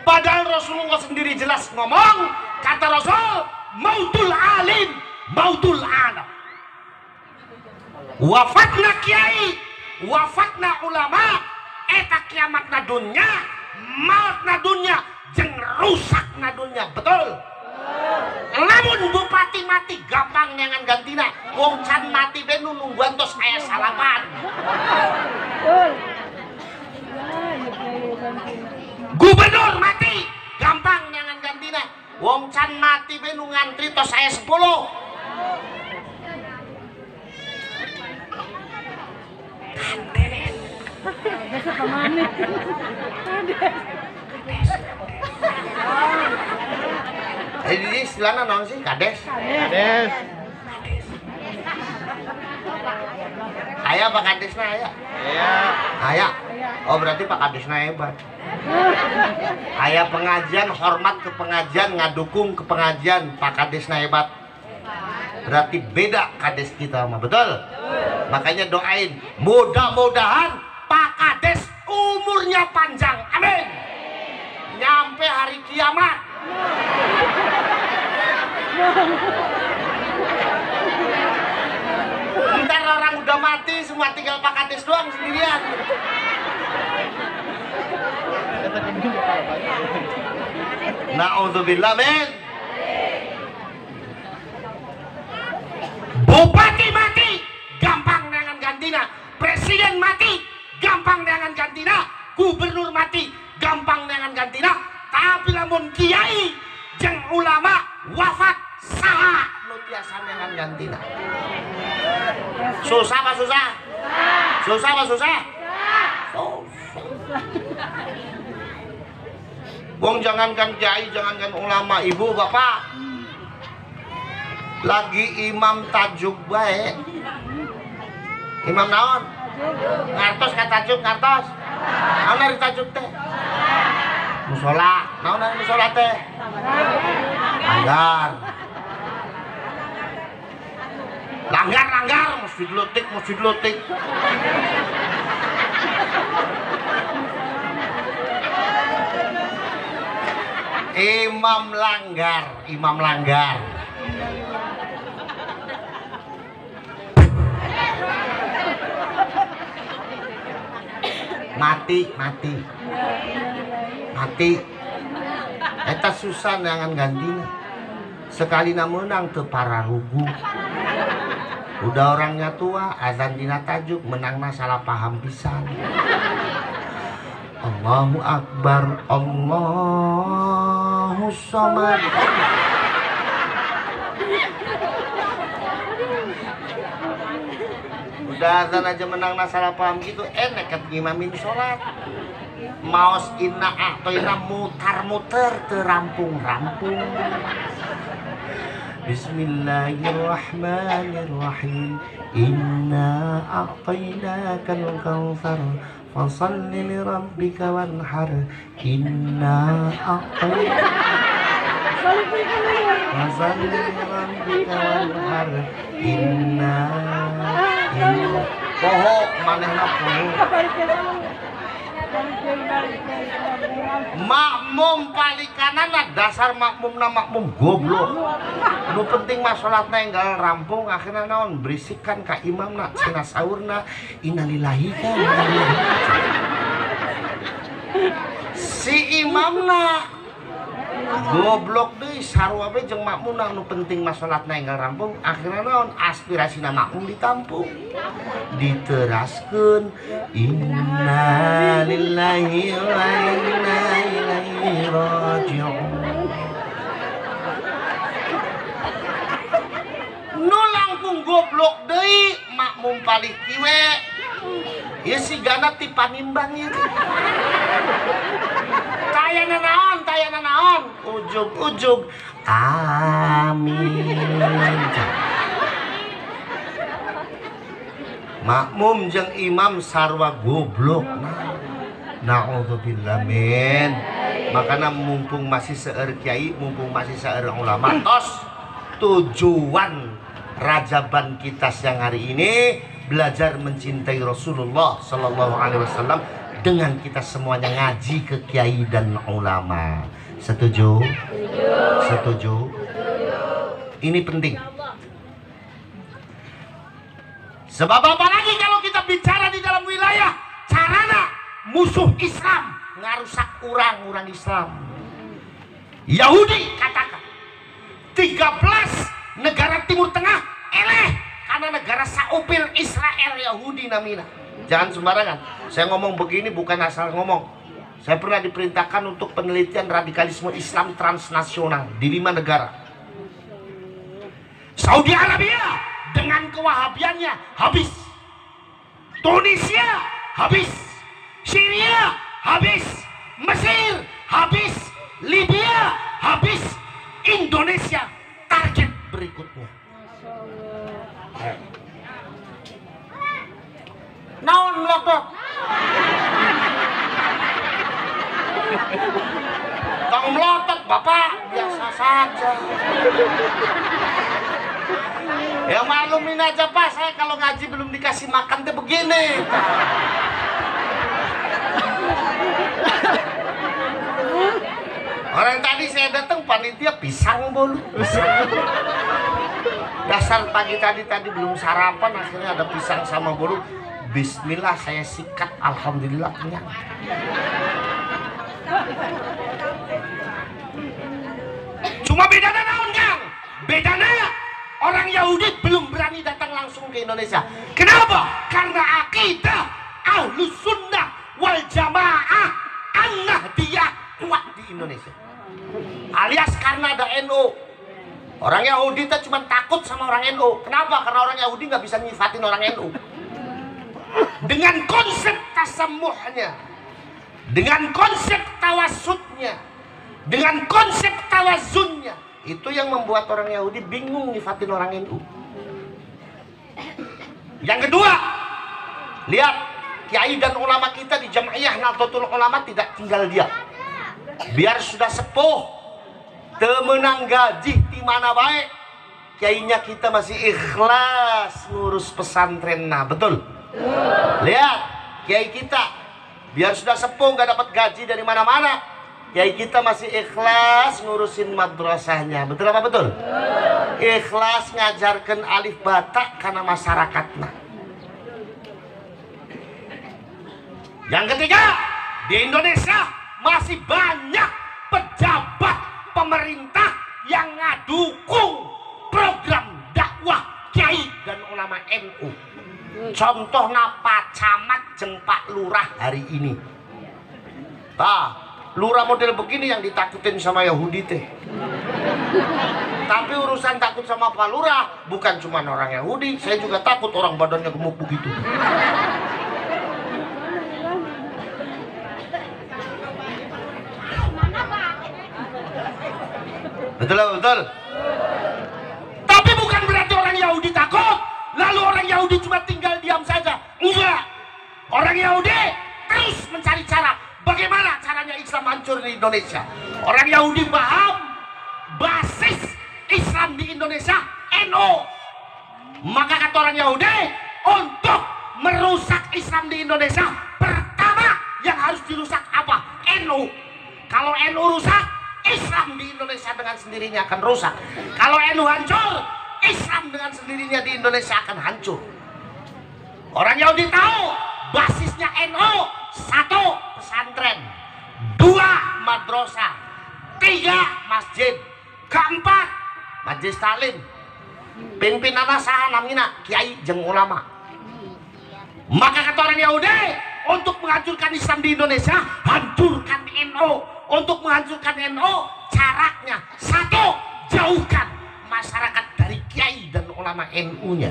Padahal Rasulullah sendiri jelas ngomong, kata Rasul, mautul alim, mautul alam. Wafatna kiai, wafatna ulama, eta kiamatna dunya, mautna dunya, jeung rusakna dunya. Betul? Lamun bupati mati gampang neangan gantina. Wong can mati be nu nungguan tos aya salaman. Gubernur mati gampang neangan gantina. Wong can mati be nu ngantri tos aya 10. Biasa pamane. Jadi istilahnya naon sih? Kades. Kades. Aya Pak Kadesna aya? Aya. Oh berarti Pak Kadesna hebat. Aya pengajian, hormat ke pengajian, ngadukung ke pengajian, Pak Kadesna hebat. Berarti beda kades kita mah, betul? Makanya doain, mudah-mudahan Pak Kades umurnya panjang, amin. Nyampe hari kiamat. Ntar orang udah mati, semua tinggal Pak Kades doang sendirian. Na'udzubillah, men. Bupati mati, gampang neangan gantina. Presiden mati, gampang neangan gantina. Gubernur mati, gampang neangan gantina. Tapi lamun kiai jeung ulama wafat saha nu tiasa neangan gantina. Susah apa susah? Susah apa susah? Susah. Wong jangankan kiai, jangankan ulama, ibu bapak, lagi imam tajuk baik. Imam naon? Ngartos ka tajuk ngartos. Naon dari tajuk teh? Musola. Naon dari musola teh? Langgar. Langgar, masjid lutik. Imam langgar. Mati. Eta susah jangan gantinya. Sekali menang teu pararugu. Udah orangnya tua, azan dina tajuk menang salah paham pisan. Allahu Akbar, Allahu Samad. Udah azan aja menang salah paham gitu, enak kan ngimamin sholat. Maos inna a'toina mutar-muter terampung-rampung. Bismillahirrahmanirrahim. Inna a'tainakal kautsar fasalli lirabbika wanhar. Inna fasalli lirabbika wanhar. Inna poho manehna poho. Makmum palikanana dasar makmum goblok. Nu penting mah salatna enggal rampung, akhirnya naon berisikan ka imamna cenah saurna innalillahi ka si imamna goblok deui sarua we jeung makmumna. Nu penting mah salatna enggal rampung, akhirnya naon aspirasina makmum ditampung diteraskeun inna lillahi wa inna ilaihi raji'un. Nu langkung goblok deui makmum palik kiwe ieu sigana ti panimbang ieu. Tayana naon ujug-ujug amin. Makmum jeung imam sarwa goblok. Naudzubillah min. Makanya mumpung masih seueur kiai, mumpung masih seueur ulama, tos tujuan rajaban kita siang hari ini belajar mencintai Rasulullah Sallallahu Alaihi Wasallam dengan kita semuanya ngaji ke kiai dan ulama. Setuju? Setuju? Ini penting. Sebab apa lagi kalau kita bicara di dalam wilayah carana musuh Islam ngarusak orang Islam. Yahudi katakan 13 negara Timur Tengah eleh karena negara saupil Israel Yahudi namina. Jangan sembarangan. Saya ngomong begini bukan asal ngomong. Saya pernah diperintahkan untuk penelitian radikalisme Islam transnasional di 5 negara. Saudi Arabia dengan kewahabiannya habis. Tunisia habis. Syria habis. Mesir habis. Libya habis. Indonesia target berikutnya. Naon melotot? Tong melotot bapak biasa saja. Ya maklumin aja pak, saya kalau ngaji belum dikasih makan tuh begini. Orang tadi saya datang panitia pisang bolu. Dasar pagi tadi belum sarapan, akhirnya ada pisang sama bolu. Bismillah saya sikat, alhamdulillah kenyang. Cuma bedanya naon Kang? Bedanya orang Yahudi belum berani datang langsung ke Indonesia. Kenapa? Karena akidah Ahlus Sunnah wal Jamaah An-Nahdiyah kuat di Indonesia. Alias karena ada NU. Orang Yahudi itu cuma takut sama orang NU. Kenapa? Karena orang Yahudi nggak bisa nyifatin orang NU. Dengan konsep tasamuhnya, dengan konsep tawasudnya, dengan konsep tawazunnya. Itu yang membuat orang Yahudi bingung nyifatin orang NU. Yang kedua, lihat kiai dan ulama kita di Jam'iyah Nahdlatul Ulama tidak tinggal diam. Biar sudah sepuh, temenang gaji di mana baik, kiainya kita masih ikhlas ngurus pesantren. Nah, betul. Lihat kiai kita, biar sudah sepuh nggak dapat gaji dari mana-mana, kiai kita masih ikhlas ngurusin madrasahnya. Betul apa betul? Ikhlas ngajarkan alif bata karena masyarakatnya. Yang ketiga, di Indonesia masih banyak pejabat pemerintah yang ngadukung program dakwah kiai dan ulama NU. Contohnya Pak Camat jeung Pak Lurah hari ini. Lurah model begini yang ditakutin sama Yahudi teh. Tapi urusan takut sama Pak Lurah bukan cuma orang Yahudi, saya juga takut orang badannya gemuk begitu. Betul betul. Tapi bukan berarti orang Yahudi takut, lalu orang Yahudi cuma tinggal diam saja. Enggak. Orang Yahudi terus mencari cara. Bagaimana caranya Islam hancur di Indonesia? Orang Yahudi paham basis Islam di Indonesia NU. Maka kata orang Yahudi, untuk merusak Islam di Indonesia, pertama yang harus dirusak apa? NU. Kalau NU rusak, Islam di Indonesia dengan sendirinya akan rusak. Kalau NU hancur, Islam dengan sendirinya di Indonesia akan hancur. Orang Yahudi tahu basisnya NU. 1. Pesantren, 2. Madrasah, 3. Masjid, 4. Majelis Taklim. Pimpinanna saha namina? Kiai jeung ulama. Maka kata orang Yahudi, untuk menghancurkan Islam di Indonesia, hancurkan NU. Untuk menghancurkan NU, caranya 1. Jauhkan masyarakat dari kiai dan ulama NU-nya.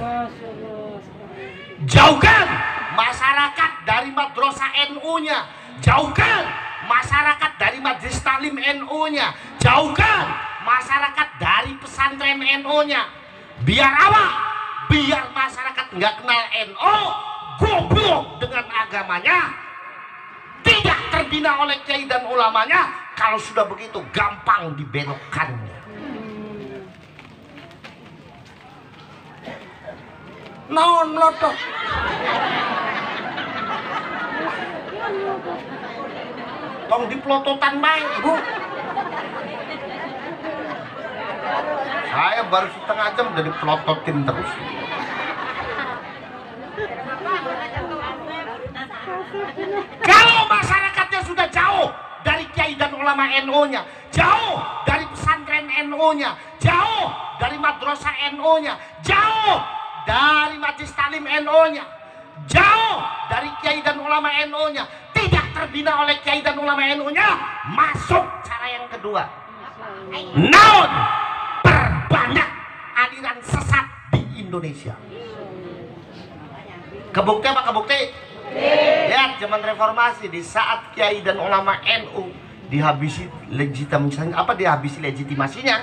Jauhkan masyarakat dari madrasah NU-nya. Jauhkan masyarakat dari majelis taklim NU-nya. Jauhkan masyarakat dari pesantren NU-nya. Biar apa? Biar masyarakat nggak kenal NU, goblok dengan agamanya, tidak terbina oleh kiai dan ulamanya. Kalau sudah begitu gampang dibelokkannya. Non loto. Tong diplototan baik, Bu. Saya baru setengah jam udah diplototin terus. Kalau masyarakatnya sudah jauh dari kiai dan ulama NU-nya, jauh dari pesantren NU-nya, jauh dari madrasah NU-nya, jauh dari majelis taklim NU-nya, jauh dari kiai dan ulama NU-nya, tidak terbina oleh kiai dan ulama NU-nya, masuk cara yang kedua. Naon? Perbanyak aliran sesat di Indonesia. Kebukti apa kebukti? Lihat zaman reformasi, di saat kiai dan ulama NU dihabisi legitimasinya,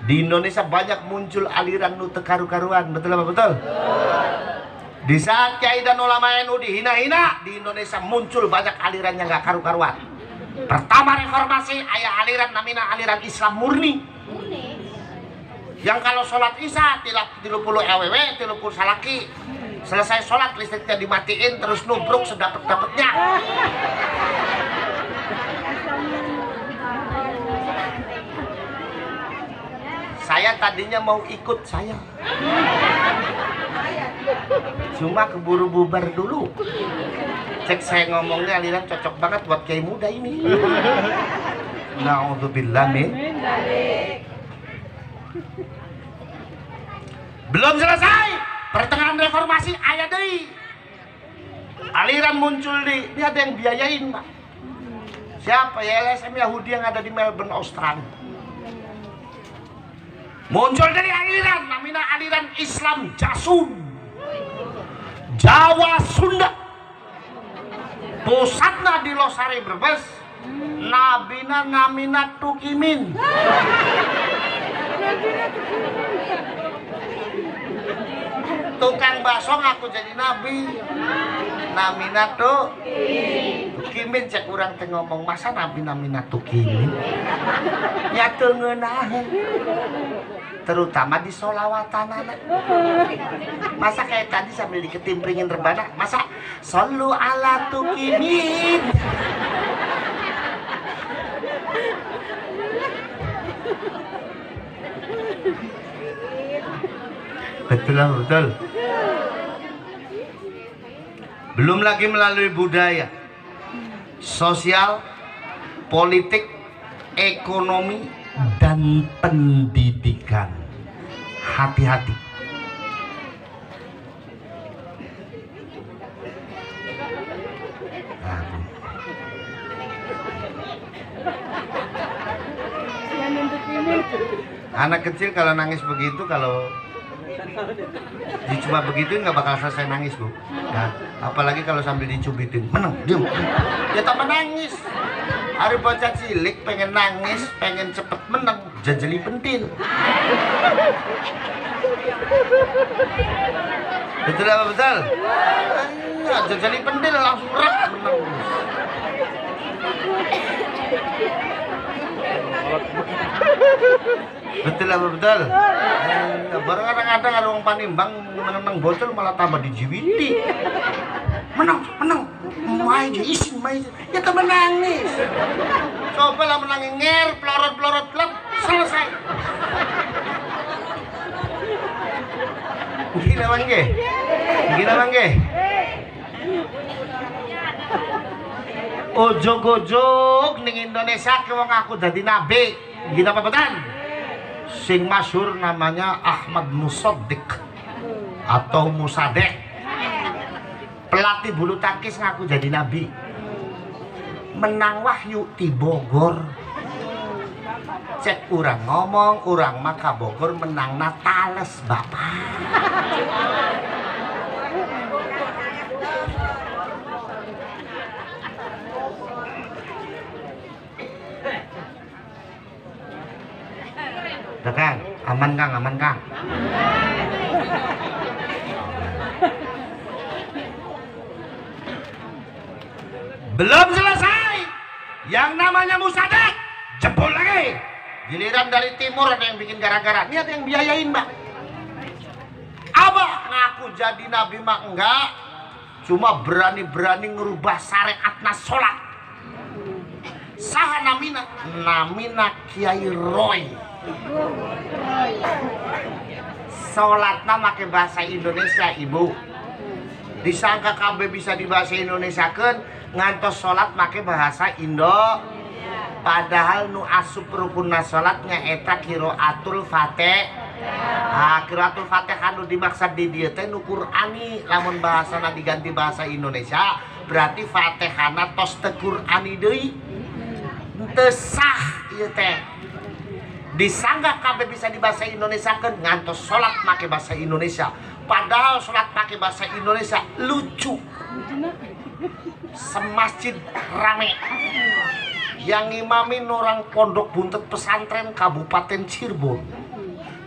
di Indonesia banyak muncul aliran nu teu karu-karuan. Betul apa betul? Di saat kiai dan ulama NU dihina-hina, di Indonesia muncul banyak aliran yang gak karu-karuan. Pertama reformasi, aya aliran namina aliran Islam murni. Yang kalau sholat isya 30 EWW, 30 salaki. Selesai sholat listriknya dimatiin, terus nubruk sedapet-dapetnya. Saya tadinya mau ikut saya, cuma keburu bubar dulu. Cek saya ngomongnya aliran cocok banget buat kiai muda ini. Na'udzubillah min. Belum selesai, pertengahan reformasi aya deui. Aliran muncul ini ada yang biayain, Pak. Siapa? Ya LSM Yahudi yang ada di Melbourne, Australia. Muncul dari aliran namanya aliran Islam Jasun, Jawa Sunda. Pusatnya di Losari Brebes, Nabina namina tukimin. Tukang bakso ngaku jadi nabi. Namina tukimin cek urang teh ngomong masa nabi namina tukimin. Ya teu ngeunaheun. Terutama di sholawatan anak. Masa kayak tadi sambil diketimpringin rebana, masa shollu ala tukimin. Betul lah, betul. Belum lagi melalui budaya, sosial, politik, ekonomi, dan pendidikan. Hati-hati. Anak kecil kalau nangis begitu, kalau dicoba begitu nggak bakal selesai nangis, Bu. Nah, apalagi kalau sambil dicubitin, menang, diam. Ya tak menangis. Hari bocah cilik pengen nangis, pengen cepet menang, jajeli pentil. Betul apa betul? Enggak, jajeli pentil langsung rak menang. Betul apa betul? Barang kadang-kadang ada orang Panimbang menang bocor malah tambah dijiwiti. Menang, main aja, isin, main aja. Ya tak menangis. Coba lah menangis nger, pelorot klub, selesai. Gila mangge. Ojog-ojog ning Indonesia ke wong aku dadi nabi. Gila apa betul? Sing masyhur namanya Ahmad Musaddiq atau Musadek, pelatih bulu tangkis ngaku jadi nabi, menang wahyu di Bogor. Cek urang ngomong, urang maka Bogor menang Natales bapak. Udah Kang, aman Kang. Belum selesai. Yang namanya Musadek jebol lagi. Giliran dari timur ada yang bikin gara-gara. Ini ada yang biayain, Mbak. Abah ngaku jadi nabi mah enggak. Cuma berani-berani ngerubah syariatna sholat. Saha namina Kiai Roy. Sholatna make bahasa Indonesia, Ibu. Disangka KB bisa di bahasa Indonesia kan, ngantos sholat make bahasa Indo. Padahal nu asup rukunna sholat nyaeta qiraatul Fatihah. Qiraatul Fatihah nu dimaksud di dieu teh nu Qur'ani. Lamun bahasana diganti bahasa Indonesia, berarti Fatihahna tos teu Qur'ani deui. Teu sah ieu teh. Disangka kabeh bisa di bahasa Indonesia kan, ngantos sholat pakai bahasa Indonesia. Padahal sholat pakai bahasa Indonesia lucu. Semasjid rame. Yang imamin orang pondok buntet pesantren Kabupaten Cirebon.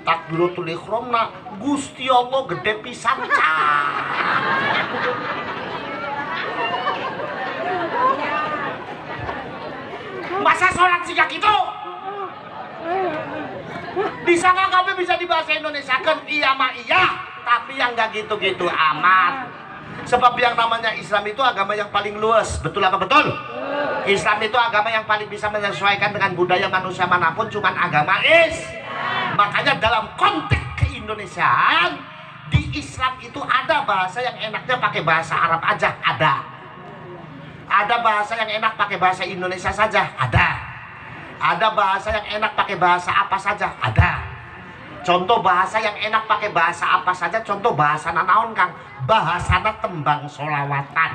Takbiratul ihramna Gusti Allah gede pisan. Masa sholat siga gitu? Disangka kami bisa di bahasa Indonesia kan, iya mah iya, tapi yang gak gitu-gitu amat. Sebab yang namanya Islam itu agama yang paling luas. Betul apa betul? Islam itu agama yang paling bisa menyesuaikan dengan budaya manusia manapun, cuman agama Makanya dalam konteks keindonesiaan, di Islam itu ada bahasa yang enaknya pakai bahasa Arab aja, ada. Ada bahasa yang enak pakai bahasa Indonesia saja, ada. Ada bahasa yang enak pakai bahasa apa saja, ada. Contoh bahasa yang enak pakai bahasa apa saja, contoh bahasa naon Kang? Bahasana tembang solawatan.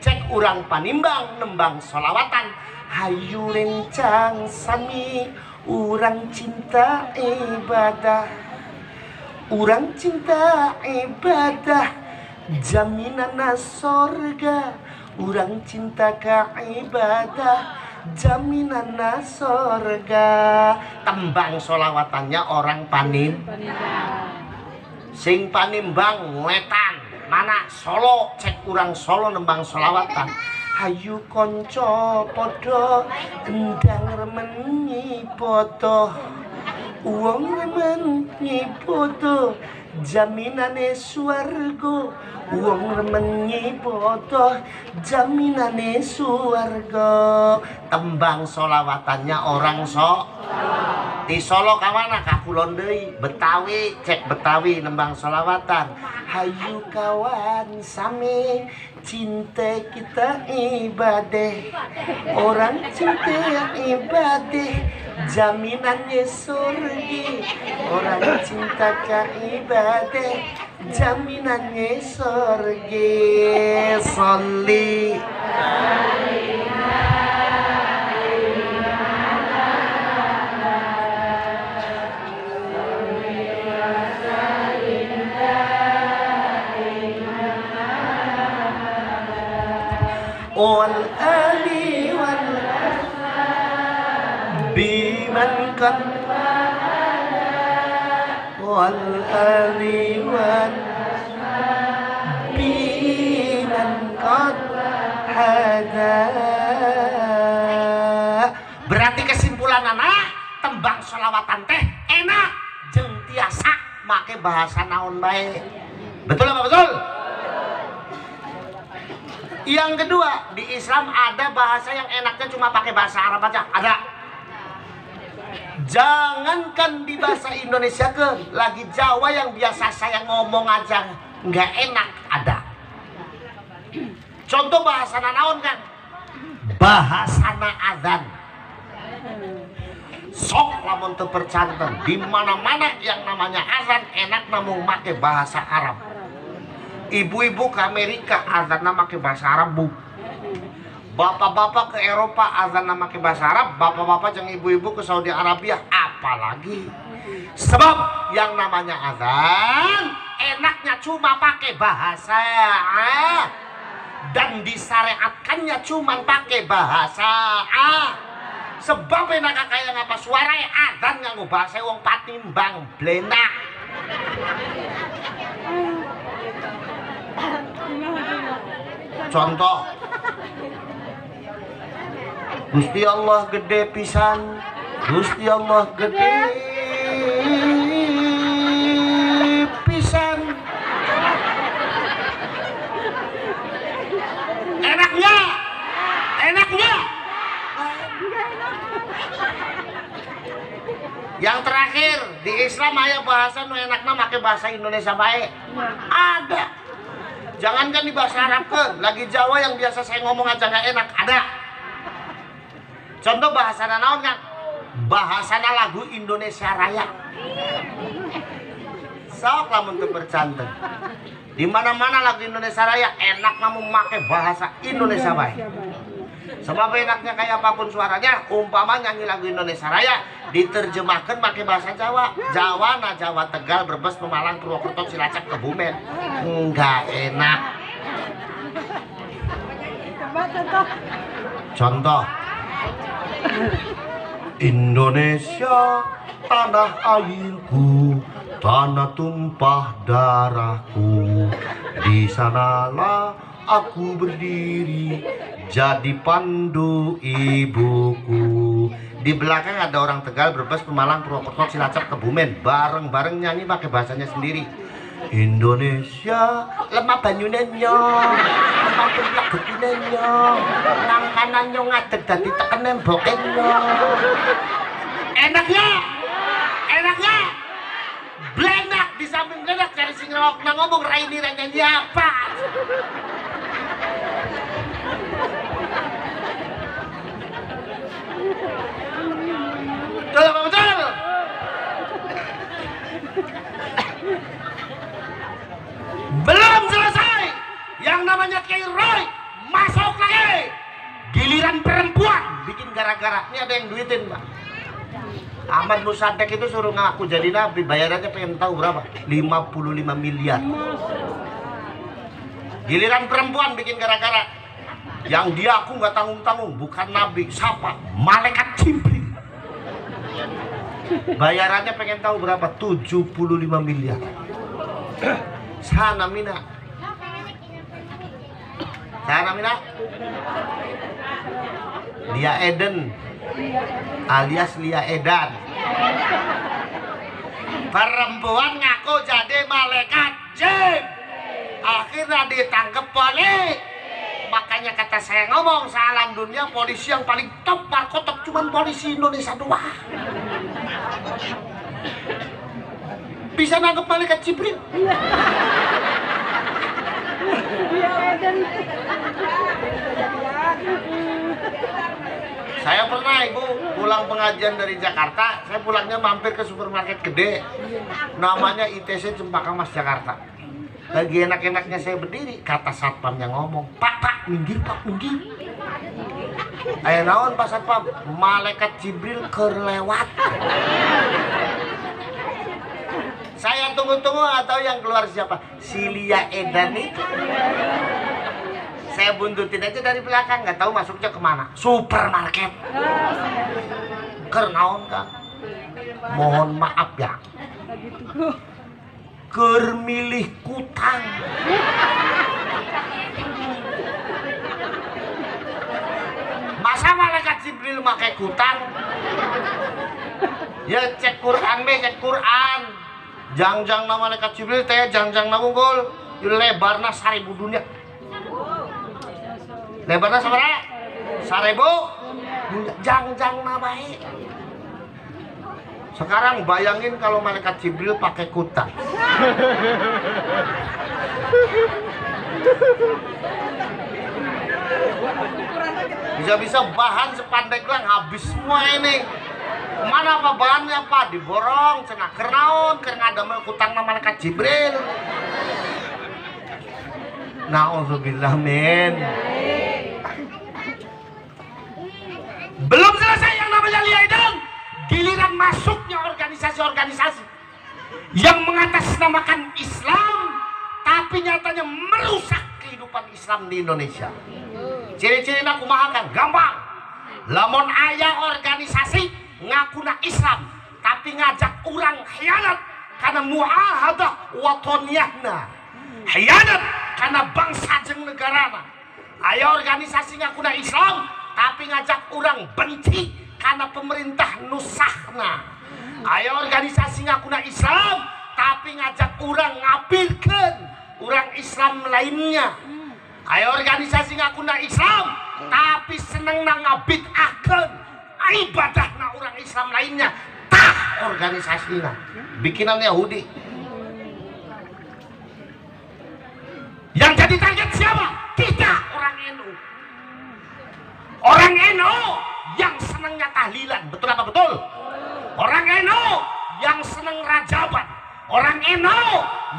Cek urang Panimbang nembang solawatan. Hayu rencang sami, urang cinta ibadah. Urang cinta ibadah, jaminan sorga. Urang cinta ka ibadah, jaminan sorga. Tembang solawatannya orang sing panimbang wetan mana Solo, cek urang Solo nembang solawatan. Hayu konco podo endang remen nyipoto, uang remen nyipoto jaminane swarga. Uang remen nyipoto jaminane swarga. Tembang solawatannya orang di Solo kamana kakulon deui Betawi, cek Betawi nembang solawatan. Hayu kawan sami cinta kita ibadah, orang cinta ibadah jaminannya surga. Orang cinta ka ibadah jaminannya surga. Sholli wal ali wal biman kan wal ali wal biman kan hada. Berarti kesimpulan anak tembang sholawatan teh enak jeung tiasa make bahasa naon bae. Betul apa betul? Yang kedua, di Islam ada bahasa yang enaknya cuma pakai bahasa Arab aja, ada. Jangankan di bahasa Indonesia ke, lagi Jawa yang biasa saya ngomong aja nggak enak, ada. Contoh bahasa naon kan? Bahasana adzan. Sok lamun teu percanten, di mana-mana yang namanya azan enak namun make bahasa Arab. Ibu-ibu ke Amerika azanna make bahasa Arab, Bu. Bapak-bapak ke Eropa azanna make bahasa Arab, bapak-bapak jeung ibu-ibu ke Saudi Arabia apalagi. Sebab yang namanya azan enaknya cuma pakai bahasa dan disyariatkannya cuma pakai bahasa sebab enak kayak ngapa suara azan nganggo bahasa wong patimbang Blenda. Contoh, Gusti Allah gede pisan, Gusti Allah gede pisan. Enaknya, enaknya. Yang terakhir di Islam aya bahasa nu enakna make bahasa Indonesia baik. Ada. Jangankan di bahasa Arab ke, lagi Jawa yang biasa saya ngomong aja nggak enak, ada. Contoh bahasa naon kan? Bahasana lagu Indonesia Raya. Sok lamun teu percanten. Di mana-mana lagu Indonesia Raya enak namun make bahasa Indonesia baik. Sebab enaknya kayak apapun suaranya, umpama nyanyi lagu Indonesia Raya diterjemahkan pakai bahasa Jawa, Jawa, Jawa, Tegal, Brebes, Pemalang, Purwokerto, Cilacap, Kebumen, enggak enak. Contoh, Indonesia tanah airku, tanah tumpah darahku, di sanalah aku berdiri jadi pandu ibuku. Di belakang ada orang Tegal, Brebes, Pemalang, Purwokerto, Cilacap, Kebumen, bareng-bareng nyanyi pakai bahasanya sendiri. Indonesia lemah banyune nyong, lemah plek getine nyong, nang kanan nyong ngadeg dadi teken nemboke nyong. Enaknya, enaknya blenak di samping blenak cari sing ngomong Raini nyanyi apa? Betul apa betul? Belum selesai. Yang namanya Kiai Roy masuk lagi. Giliran perempuan bikin gara-gara. Ini ada yang duitin, Pak. Ahmad Musadek itu suruh ngaku jadi nabi, bayarannya pengen tahu berapa? 55 miliar. Giliran perempuan bikin gara-gara. Yang dia aku nggak tanggung-tanggung, bukan nabi, siapa? Malaikat Jibril. Bayarannya pengen tahu berapa? 75 miliar. Sana mina. Sana mina. Lia Eden alias Lia Edan. Perempuan ngaku jadi malaikat jin. Akhirnya ditangkap polisi. Makanya kata saya ngomong, salam dunia polisi yang paling top markotop cuman polisi Indonesia doang. Bisa nangkep malaikat Jibril. Saya pernah ibu pulang pengajian dari Jakarta, saya pulangnya mampir ke supermarket gede, namanya ITC Cempaka Mas Jakarta. Lagi enak-enaknya saya berdiri, kata satpam yang ngomong, Pak, minggir Pak, minggir. Ayo naon Pak Satpam, malaikat Jibril kelewat. Saya tunggu-tunggu, nggak tahu yang keluar siapa, si Lia Edan itu. Saya buntutin aja dari belakang, nggak tahu masuknya kemana. Supermarket. Kernaon Kang? Mohon maaf ya. Keur milih kutang. Masa malaikat Jibril pakai kutang? Ya cek Quran be, cek Quran. Jangjang na malaikat Jibril teh jangjang na unggul. Lebarna 1000 dunia. Lebarna sabaraha? 1000. Jangjang na bae. Sekarang bayangin kalau malaikat Jibril pakai kutang. Bisa-bisa bahan sepandeglang habis semua ini. Mana apa bahannya apa? Diborong, cenah kernaon, keur ngadamel kutang malaikat Jibril. Nauzubillah min. Belum selesai yang namanya liaidang. Giliran masuknya organisasi-organisasi yang mengatasnamakan Islam tapi nyatanya merusak kehidupan Islam di Indonesia. Ciri-cirinya kumaha kan? Gampang. Lamun aya organisasi ngakuna Islam tapi ngajak orang khianat karena muahadah watoniyahna, khianat karena bangsa jeung negarana. Aya organisasi ngakuna Islam tapi ngajak orang benci karena pemerintah nusahna. Aya organisasi ngakuna Islam tapi ngajak orang ngapirkeun orang Islam lainnya. Aya organisasi ngakuna Islam tapi seneng ngabid'ahkeun ibadahna orang Islam lainnya. Tah organisasinya bikinan Yahudi. Yang jadi target siapa? Kita orang NU. Orang NU yang senangnya tahlilan, betul apa betul? Orang NU yang senang rajaban, orang NU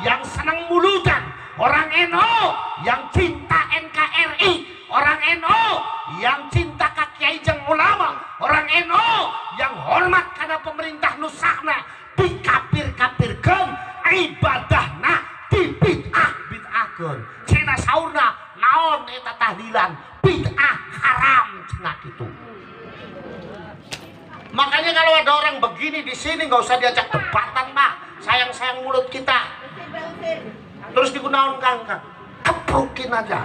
yang senang muludan, orang NU yang cinta NKRI, orang NU yang cinta kiai jeung ulama, orang NU yang hormat karena pemerintah nusakna, dikapir-kapirkeun ibadahna dibid'ah-bid'ahkeun. Cina saurna naon eta tahlilan? Bid'ah haram cenah kitu. Makanya kalau ada orang begini di sini nggak usah diajak debatan Pak, sayang-sayang mulut kita. Terus digunakan Kang, keprukin aja.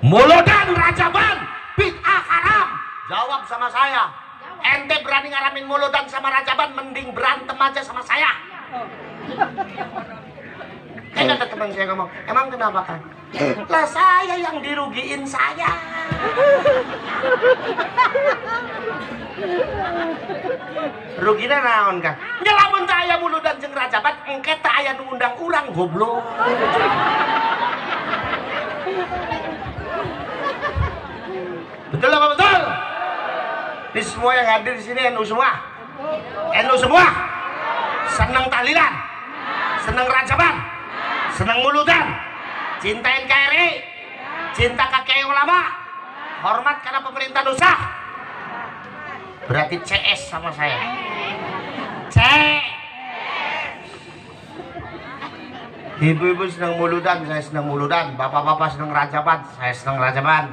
Muludan rajaban bid'ah haram. Jawab sama saya. Ente berani ngaramin muludan sama rajaban, mending berantem aja sama saya. Kata teman saya ngomong, emang kenapa Kan? Lah saya yang dirugiin saya. Ruginya naon Kan? Nyelamun aya muludan jeung rajaban, engke teh aya nu undang urang goblok. Betul apa betul? Ini semua yang hadir di sini NU semua. NU semua. Senang tahlilan. Senang rajaban. Senang muludan. Cinta NKRI. Cinta kakek ulama. Hormat karena pemerintah dosa. Berarti CS sama saya. C. Ibu-ibu senang muludan, saya senang muludan. Bapak-bapak senang rajaban, saya senang rajaban.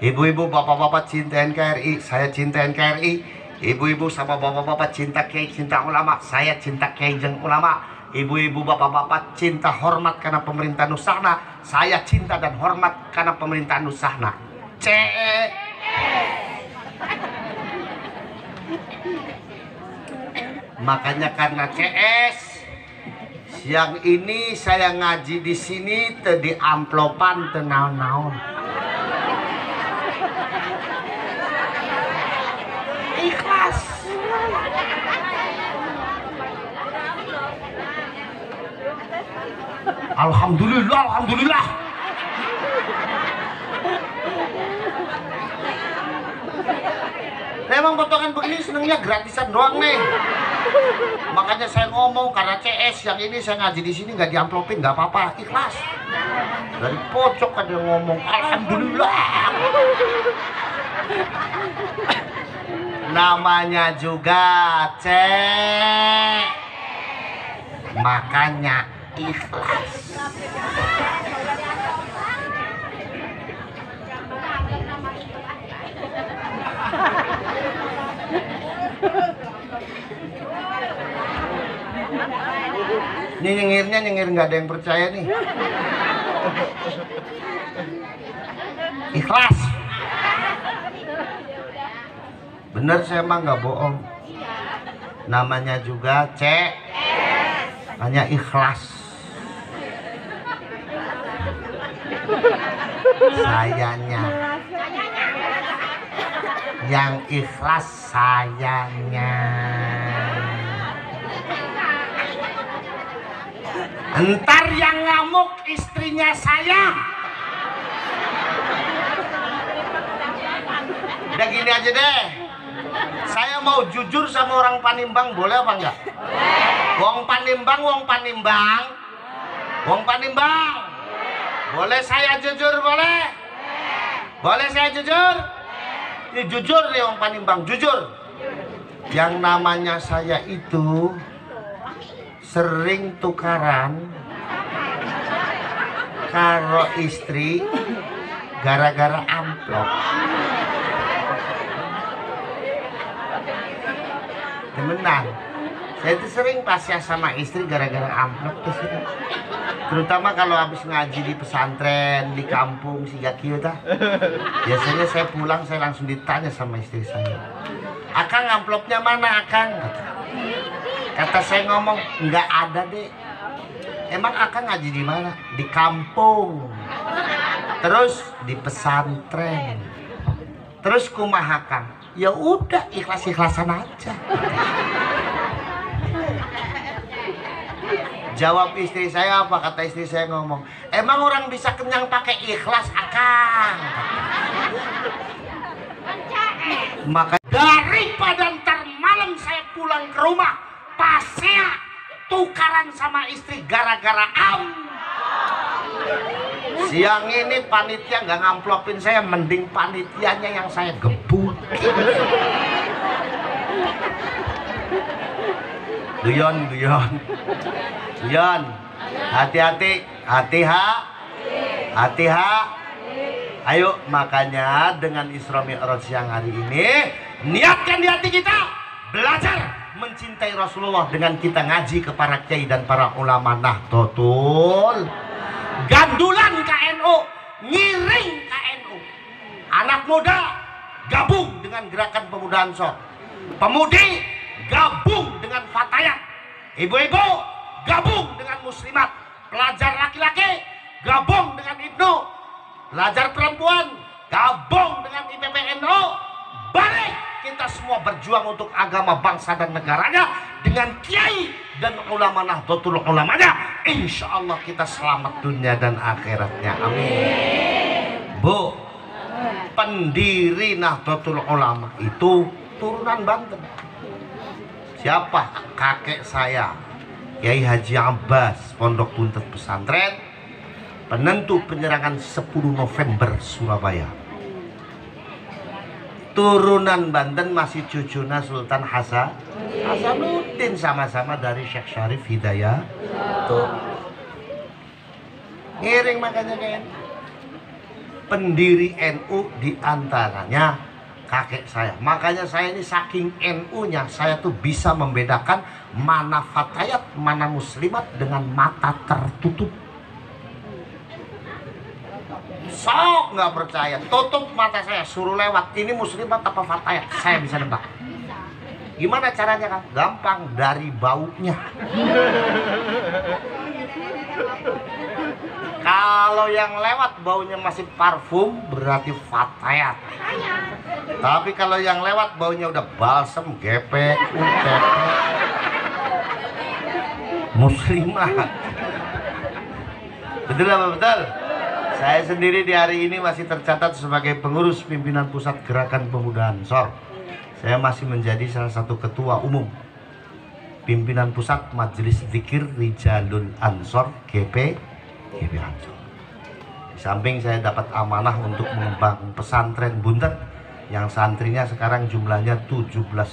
Ibu-ibu, bapak-bapak cinta NKRI, saya cinta NKRI. Ibu-ibu sama bapak-bapak cinta kiai, cinta ulama, saya cinta kiai jeung ulama. Ibu-ibu, bapak-bapak cinta hormat karena pemerintah Nusahna, saya cinta dan hormat karena pemerintah Nusahna. Makanya karena CS, siang ini saya ngaji di sini di amplopan naon-naon. Ikhlas. Alhamdulillah, alhamdulillah. Memang potongan begini senengnya gratisan doang nih. Makanya saya ngomong karena CS yang ini saya ngaji di sini nggak diamplopin, nggak apa-apa, ikhlas. Dari pojok ada yang ngomong alhamdulillah. Namanya juga cek, makanya ikhlas. Ini nyengirnya nyengir nggak ada yang percaya nih. Ikhlas. Bener, saya emang nggak bohong. Namanya juga cek, hanya ikhlas. Sayanya, yang ikhlas sayanya. Entar yang ngamuk istrinya saya. Udah gini aja deh, saya mau jujur sama orang Panimbang, boleh apa enggak? Wong Panimbang, wong Panimbang, wong Panimbang, boleh saya jujur, boleh? Boleh saya jujur? Ini jujur nih wong Panimbang, jujur. Yang namanya saya itu sering tukaran karo istri gara-gara amplop. Temenan, saya itu sering pasya sama istri gara-gara amplop tuh sih. Terutama kalau habis ngaji di pesantren di kampung si Gakio dah. Biasanya saya pulang saya langsung ditanya sama istri saya, "Akang amplopnya mana, Akang?" Kata saya ngomong, "Nggak ada, Dek." "Emang Akang ngaji di mana?" "Di kampung." "Terus di pesantren." "Terus kumaha, Kang?" "Ya udah, ikhlas-ikhlasan aja." Jawab istri saya apa? Kata istri saya ngomong, "Emang orang bisa kenyang pakai ikhlas, Akang?" Maka daripada ntar malam saya pulang ke rumah pas saya tukaran sama istri gara-gara siang ini panitia nggak ngamplopin saya, mending panitianya yang saya gebuk. Guyon, guyon, guyon. Hati-hati, hati-ha. Ayo, makanya dengan Isra Mi'raj siang hari ini, niatkan di hati kita belajar mencintai Rasulullah dengan kita ngaji ke para kiai dan para ulama Nahdlatul. Gandulan KNU, ngiring KNU. Anak muda gabung dengan gerakan pemuda Ansor. Pemudi gabung dengan Fatayat. Ibu-ibu gabung dengan Muslimat. Pelajar laki-laki gabung dengan Ibnu. Pelajar perempuan gabung dengan IPPNU. Balik kita semua berjuang untuk agama, bangsa dan negaranya dengan kiai dan ulama Nahdlatul Ulamanya. Insya Allah kita selamat dunia dan akhiratnya. Amin. Bu, pendiri Nahdlatul Ulama itu turunan Banten. Siapa? Kakek saya, Kiai Haji Abbas, Pondok Buntet Pesantren, penentu penyerangan 10 November Surabaya. Turunan Banten masih cucuna Sultan Hasanuddin, sama-sama dari Syekh Syarif Hidayah. Tuh. Ngiring makanya ke NU. Pendiri NU diantaranya kakek saya. Makanya saya ini saking NU-nya, saya tuh bisa membedakan mana fatayat, mana muslimat dengan mata tertutup. Sok nggak percaya, tutup mata saya, suruh lewat. Ini muslimat apa fatayat? Saya bisa nebak. Gimana caranya kan? Gampang, dari baunya. Kalau yang lewat baunya masih parfum, berarti fatayat. Tapi kalau yang lewat baunya udah balsem, gepek, muslimat. Betul apa betul? Saya sendiri di hari ini masih tercatat sebagai pengurus pimpinan pusat Gerakan Pemuda Ansor. Saya masih menjadi salah satu ketua umum pimpinan pusat Majelis Zikir Rijalul Ansor GP Ansor. Di samping saya dapat amanah untuk mengembang pesantren Buntet yang santrinya sekarang jumlahnya 17.550.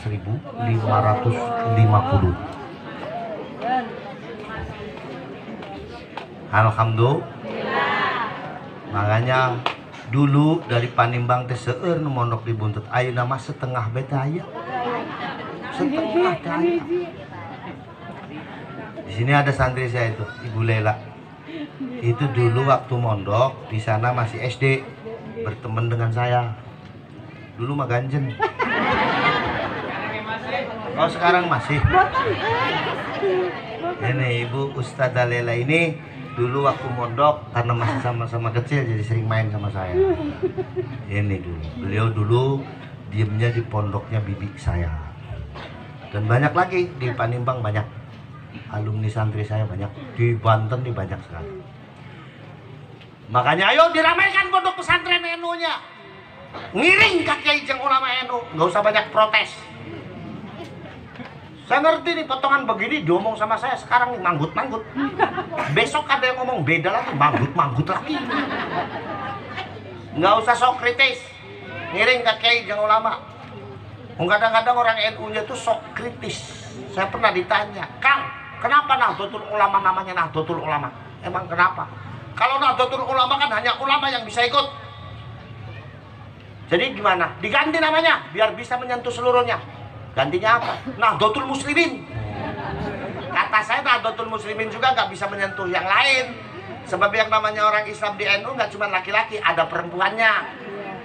Alhamdulillah. Makanya dulu dari Panimbang teh seueur nu mondok di Buntet, ayeuna mah setengah beta aya. Setengah daya. Di sini ada santri saya itu, Ibu Lela. Itu dulu waktu mondok di sana masih SD, berteman dengan saya. Dulu mah ganjen. Oh sekarang masih. Ini Ibu Ustadzah Lela ini dulu waktu mondok karena masih sama-sama kecil jadi sering main sama saya. Ini dulu, beliau dulu diemnya di pondoknya bibi saya. Dan banyak lagi di Panimbang, banyak alumni santri saya, banyak di Banten di banyak sekali. Makanya ayo diramaikan pondok pesantren NU-nya. Ngiring kaki jeung ulama NU, nggak usah banyak protes. Saya ngerti nih potongan begini diomong sama saya sekarang nih manggut-manggut. Besok ada yang ngomong beda lagi, manggut-manggut lagi. Nggak usah sok kritis. Ngiring ke kiai jeung ulama. Kadang-kadang orang NU-nya tuh sok kritis. Saya pernah ditanya, "Kang, kenapa Nahdlatul Ulama namanya Nahdlatul Ulama?" Emang kenapa? Kalau Nahdlatul Ulama kan hanya ulama yang bisa ikut. Jadi gimana? Diganti namanya biar bisa menyentuh seluruhnya. Gantinya apa? Nahdlatul Muslimin. Kata saya Nahdlatul Muslimin juga nggak bisa menyentuh yang lain. Sebab yang namanya orang Islam di NU nggak cuma laki-laki, ada perempuannya.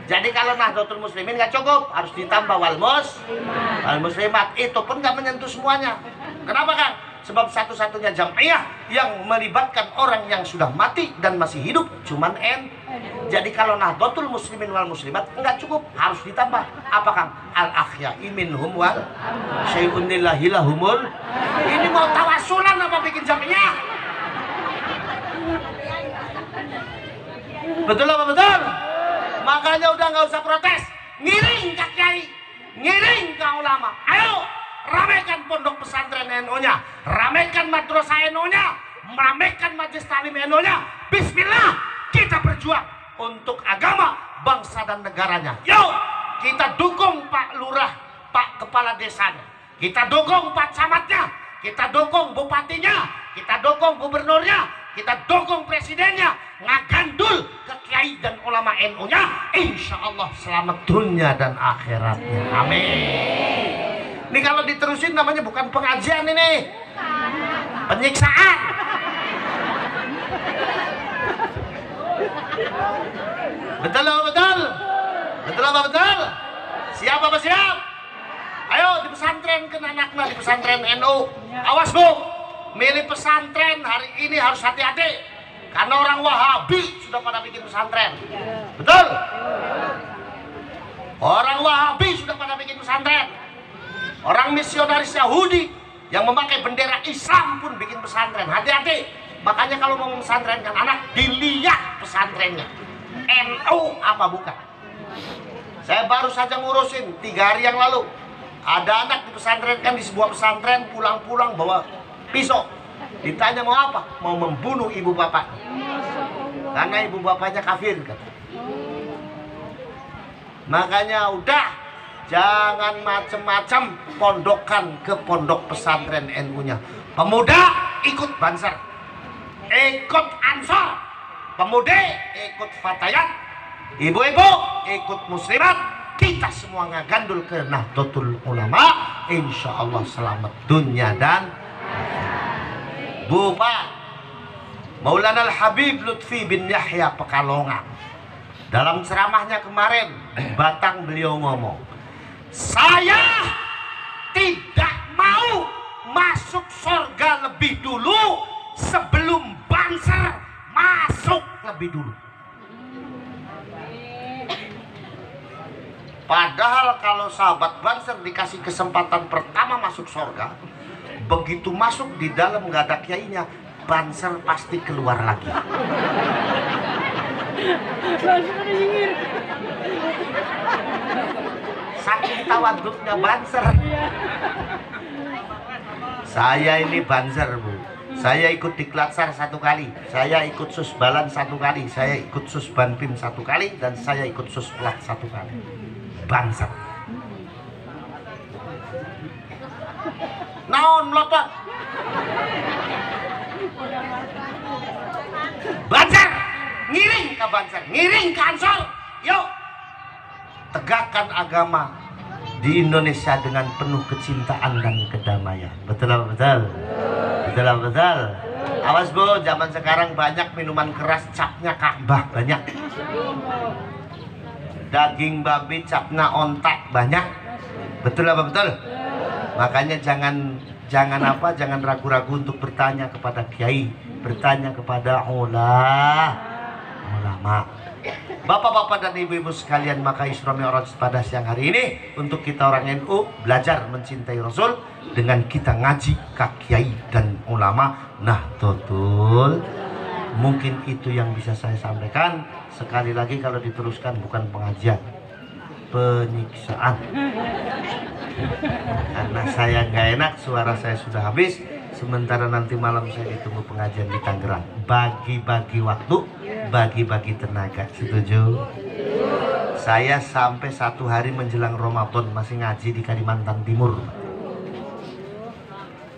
Jadi kalau Nahdlatul Muslimin nggak cukup, harus ditambah wal muslimat. Itu pun nggak menyentuh semuanya. Kenapa Kang? Sebab satu-satunya jamiah yang melibatkan orang yang sudah mati dan masih hidup cuman NU. Jadi kalau Nahdlatul Muslimin wal muslimat enggak cukup, harus ditambah. Apa Kang? Al ahya'i minhum wal syai'un lillahi lahumul. Ini mau tawasulan apa bikin jamiah? Betul apa betul? Makanya udah nggak usah protes. Ngiring ke kiai, ngiring ke ulama. Ayo ramaikan pondok pesantren NU-nya, ramaikan madrasah NU-nya, ramaikan majelis taklim NU-nya. Bismillah, kita berjuang untuk agama, bangsa dan negaranya. Yuk, kita dukung Pak Lurah, Pak Kepala Desanya, kita dukung Pak Camatnya, kita dukung Bupatinya, kita dukung Gubernurnya, kita dukung Presidennya, ngagandul ke kiai dan ulama NU-nya. Insya Allah selamat dunia dan akhiratnya. Amin. Ini kalau diterusin namanya bukan pengajian ini, penyiksaan. Betul apa betul? Betul apa betul? Siap apa siap? Ayo di pesantren ke anaknya di pesantren NU. Awas Bu, milih pesantren hari ini harus hati-hati karena orang Wahabi sudah pada bikin pesantren. Betul? Orang Wahabi sudah pada bikin pesantren. Orang misionaris Yahudi yang memakai bendera Islam pun bikin pesantren. Hati-hati. Makanya kalau mau pesantrenkan anak, dilihat pesantrennya. NU apa bukan? Saya baru saja ngurusin 3 hari yang lalu. Ada anak dipesantrenkan di sebuah pesantren, pulang-pulang bawa pisau. Ditanya mau apa? Mau membunuh ibu bapak. Karena ibu bapaknya kafir. Makanya udah, jangan macem-macem pondokan ke pondok pesantren NU-nya. Pemuda ikut Banser, ikut Ansor, Pemudi ikut fatayat, ibu-ibu ikut muslimat, kita semua ngagandul ke Nahdlatul Ulama, insya Allah selamat dunia dan Bapak Maulana Al-Habib Lutfi bin Yahya Pekalongan dalam ceramahnya kemarin di Batang beliau ngomong, saya tidak mau masuk surga lebih dulu sebelum Banser masuk lebih dulu. Padahal kalau sahabat Banser dikasih kesempatan pertama masuk surga, begitu masuk di dalam nggak ada kiainya, Banser pasti keluar lagi. Saking tawaduknya Banser. Saya ini Banser, Bu. Saya ikut Diklatsar 1 kali, saya ikut Susbalan 1 kali, saya ikut Susbanpim 1 kali, dan saya ikut Susplat 1 kali. Banser. Naon melotot? Banser, ngiring ke Banser, ngiring ke Ansor. Yuk, tegakkan agama di Indonesia dengan penuh kecintaan dan kedamaian. Betul apa betul? Betul apa betul? Awas Bu, zaman sekarang banyak minuman keras, capnya Ka'bah banyak. Daging babi capnya ontak banyak. Betul apa betul? Makanya jangan ragu-ragu untuk bertanya kepada kiai, bertanya kepada ulama. Bapak-bapak dan ibu-ibu sekalian, maka Isra Mi'raj pada siang hari ini untuk kita orang NU belajar mencintai Rasul dengan kita ngaji ke kiai dan ulama Nahdlatul. Mungkin itu yang bisa saya sampaikan. Sekali lagi kalau diteruskan bukan pengajian, penyiksaan. Karena saya nggak enak, suara saya sudah habis. Sementara nanti malam saya ditunggu pengajian di Tangerang. Bagi-bagi waktu, bagi-bagi tenaga. Setuju? Saya sampai 1 hari menjelang Ramadan masih ngaji di Kalimantan Timur.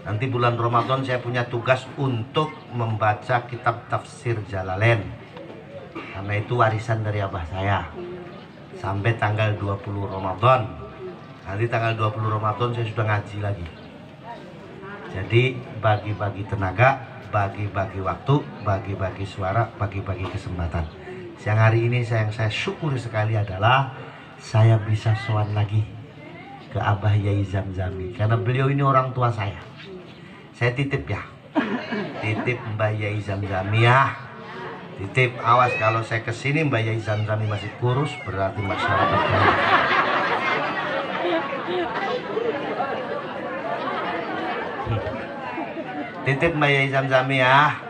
Nanti bulan Ramadan saya punya tugas untuk membaca kitab tafsir Jalalain, karena itu warisan dari abah saya. Sampai tanggal 20 Ramadan. Nanti tanggal 20 Ramadan saya sudah ngaji lagi. Jadi bagi-bagi tenaga, bagi-bagi waktu, bagi-bagi suara, bagi-bagi kesempatan. Siang hari ini yang saya syukuri sekali adalah saya bisa sowan lagi ke Abah Yai Zamzami, karena beliau ini orang tua saya. Saya titip ya, titip Mbah Yai Zamzami ya, titip. Awas kalau saya kesini Mbah Yai Zamzami masih kurus, berarti masyarakat banyak. Titip Mbak Yai Zamzami ya.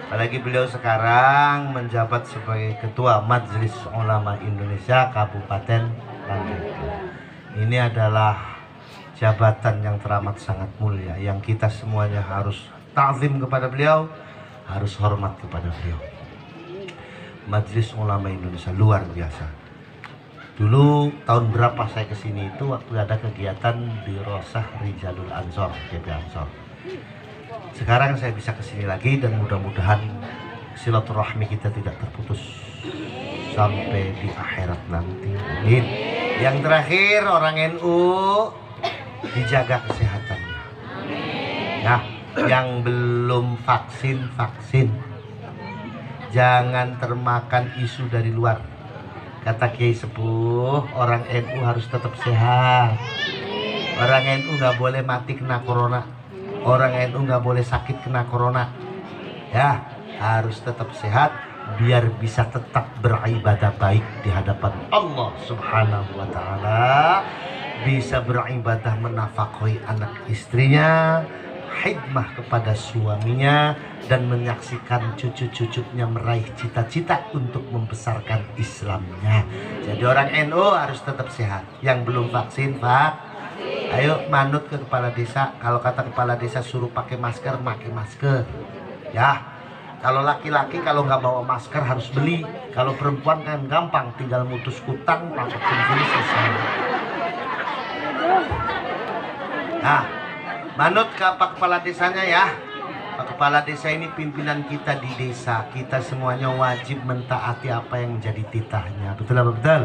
Apalagi beliau sekarang menjabat sebagai Ketua Majelis Ulama Indonesia Kabupaten Pandeglang. Ini adalah jabatan yang teramat sangat mulia, yang kita semuanya harus ta'zim kepada beliau, harus hormat kepada beliau. Majelis Ulama Indonesia luar biasa. Dulu tahun berapa saya kesini itu waktu ada kegiatan di Rosah Rijalul Ansor, GP Ansor. Sekarang saya bisa kesini lagi dan mudah-mudahan silaturahmi kita tidak terputus sampai di akhirat nanti. Amin. Yang terakhir, orang NU dijaga kesehatannya. Ya, yang belum vaksin. Jangan termakan isu dari luar. Kata Kiai Sepuh, orang NU harus tetap sehat. Orang NU nggak boleh mati kena corona. Orang NU nggak boleh sakit kena corona. Ya, harus tetap sehat biar bisa tetap beribadah baik di hadapan Allah Subhanahu wa taala, bisa beribadah menafkahi anak istrinya, khidmah kepada suaminya, dan menyaksikan cucu-cucunya meraih cita-cita untuk membesarkan Islamnya. Jadi orang NU harus tetap sehat. Yang belum vaksin, Pak, ayo manut ke kepala desa. Kalau kata kepala desa suruh pakai masker, pakai masker. Ya, kalau laki-laki kalau nggak bawa masker harus beli. Kalau perempuan kan gampang, tinggal mutus kutang, pakai kuncin selesai. Nah, manut ke kepala desanya ya. Pak Kepala Desa ini pimpinan kita di desa. Kita semuanya wajib mentaati apa yang menjadi titahnya. Betul apa betul?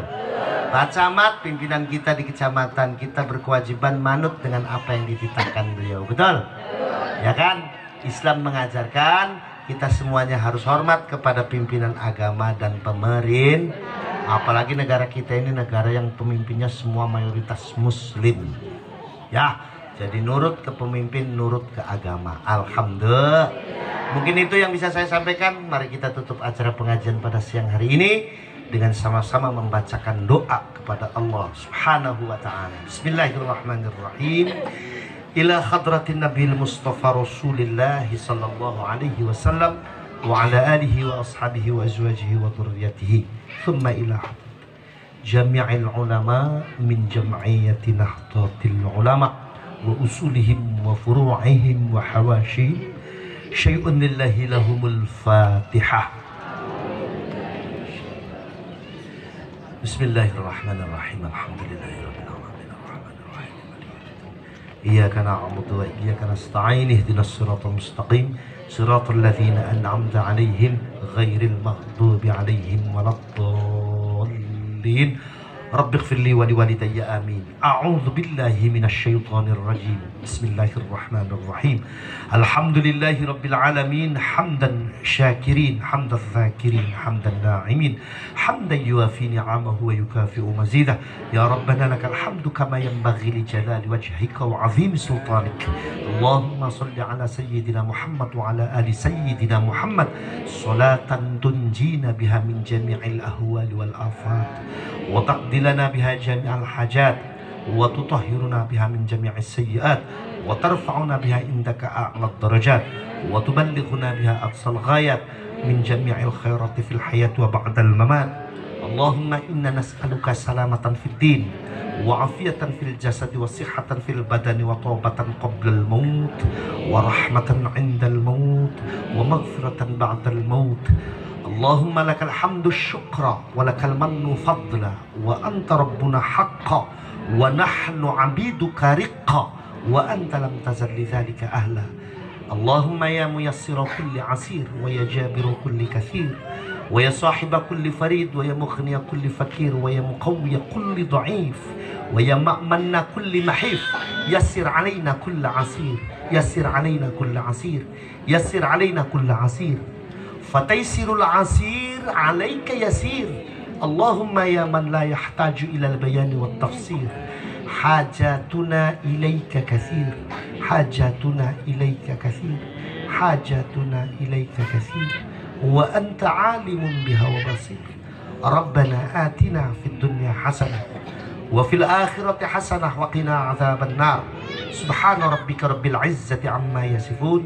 Pak Camat, pimpinan kita di kecamatan, kita berkewajiban manut dengan apa yang dititahkan beliau. Betul? Ya kan? Islam mengajarkan kita semuanya harus hormat kepada pimpinan agama dan pemerintah. Apalagi negara kita ini negara yang pemimpinnya semua mayoritas muslim. Ya, jadi nurut ke pemimpin, nurut ke agama. Alhamdulillah. Mungkin itu yang bisa saya sampaikan. Mari kita tutup acara pengajian pada siang hari ini dengan sama-sama membacakan doa kepada Allah Subhanahu wa taala. Bismillahirrahmanirrahim. Ila hadratin Nabil Mustafa Rasulillah sallallahu alaihi wasallam wa ala alihi wa ashabihi wa azwajihi wa dhurriyyatihi. Thumma ila jami'il ulama min jam'iyyati Nahdlatul Ulama wa usulihim wa furu'ihim wa hawashi syai'un lillahi lahumul Fatihah. Bismillahirrahmanirrahim. Alhamdulillahirabbil alamin arrahmanir rahim iyyaka na'budu wa iyyaka nasta'in ihdinas siratal mustaqim siratal ladzina an'amta 'alaihim ghairil maghdubi 'alaihim waladdallin. Rabbi ighfir li wa liwalidayya amin. A'udzu billahi minasy syaithanir rajim. Bismillahirrahmanirrahim. Alhamdulillahi rabbil alamin hamdan syakirin hamdan dzakirin hamdan na'imin hamdan yuwafi ni'amahu wa yukafi'u mazidah. Ya Rabbana lakal hamdu kama yanbaghi li jalali wajhika wa 'azimi sultanik. Allahumma shalli ala sayyidina Muhammad wa ala ali sayyidina Muhammad salatan tunjina biha min jami'il ahwali wal afat wa taqdi lana biha jami'al hajat wa tutahhiruna biha min jami'is sayyi'at wa tarfa'una biha indaka a'lad darajat wa tuballighuna biha aqsal ghayat min jami'il khairati fil hayat wa ba'dal mamat. Allahumma inna nas'aluka salamatan fid din wa afiyatan fil jasadi wa sihhatan fil badani wa taubatan qablal maut wa rahmatan 'indal maut wa maghfiratan ba'dal maut. Allahumma lakal hamdu syukra wa lakal mannu fadla wa anta rabbuna haqqa wa nahnu abiduka riqqa wa anta lam tazal lidzalika ahla. Allahumma ya muyassira kulli asir wa ya jabira kulli kathir wa ya sahiba kulli farid wa ya mughniya kulli fakir wa ya muqawwiya kulli dha'if wa ya ma'manna kulli mahif. Yassir alaina kulla asir, yassir alaina kulla asir, yassir alaina kulla asir. Fataisirul asir alaika yasir. Allahumma ya man la yahtaju ila al-bayani wat tafsir hajatuna ilaika kathir, hajatuna ilaika kathir, hajatuna ilaika kathir wa anta alimun biha wa basir. Rabbana atina fid dunya hasanah wa fil akhirati hasanah wa qina adzaban nar. Subhana rabbika rabbil izzati amma yasifun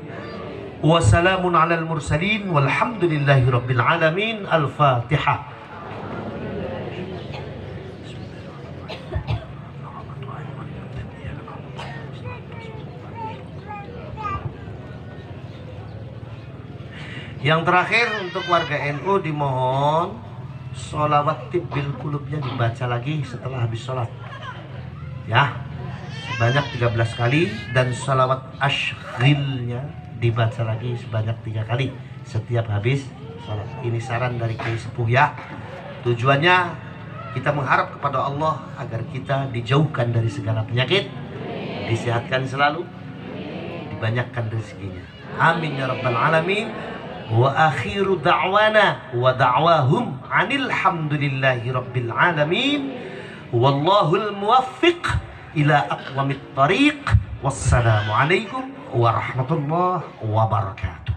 wa salamun alal mursalin walhamdulillahi rabbil alamin. Al-Fatihah. Yang terakhir untuk warga NU dimohon sholawat tibbil qulubnya dibaca lagi setelah habis sholat ya, sebanyak 13 kali, dan sholawat ashghilnya dibaca lagi sebanyak 3 kali setiap habis sholat. Ini saran dari Kiai Sepuh ya. Tujuannya kita mengharap kepada Allah agar kita dijauhkan dari segala penyakit, disehatkan selalu, dibanyakkan rezekinya. Amin ya rabbal alamin. Wa akhiru da'wana wa da'wahum anil hamdulillahi rabbil alamin. Wallahul muwaffiq ila aqwamit tariq. Wassalamu alaikum warahmatullahi wabarakatuh.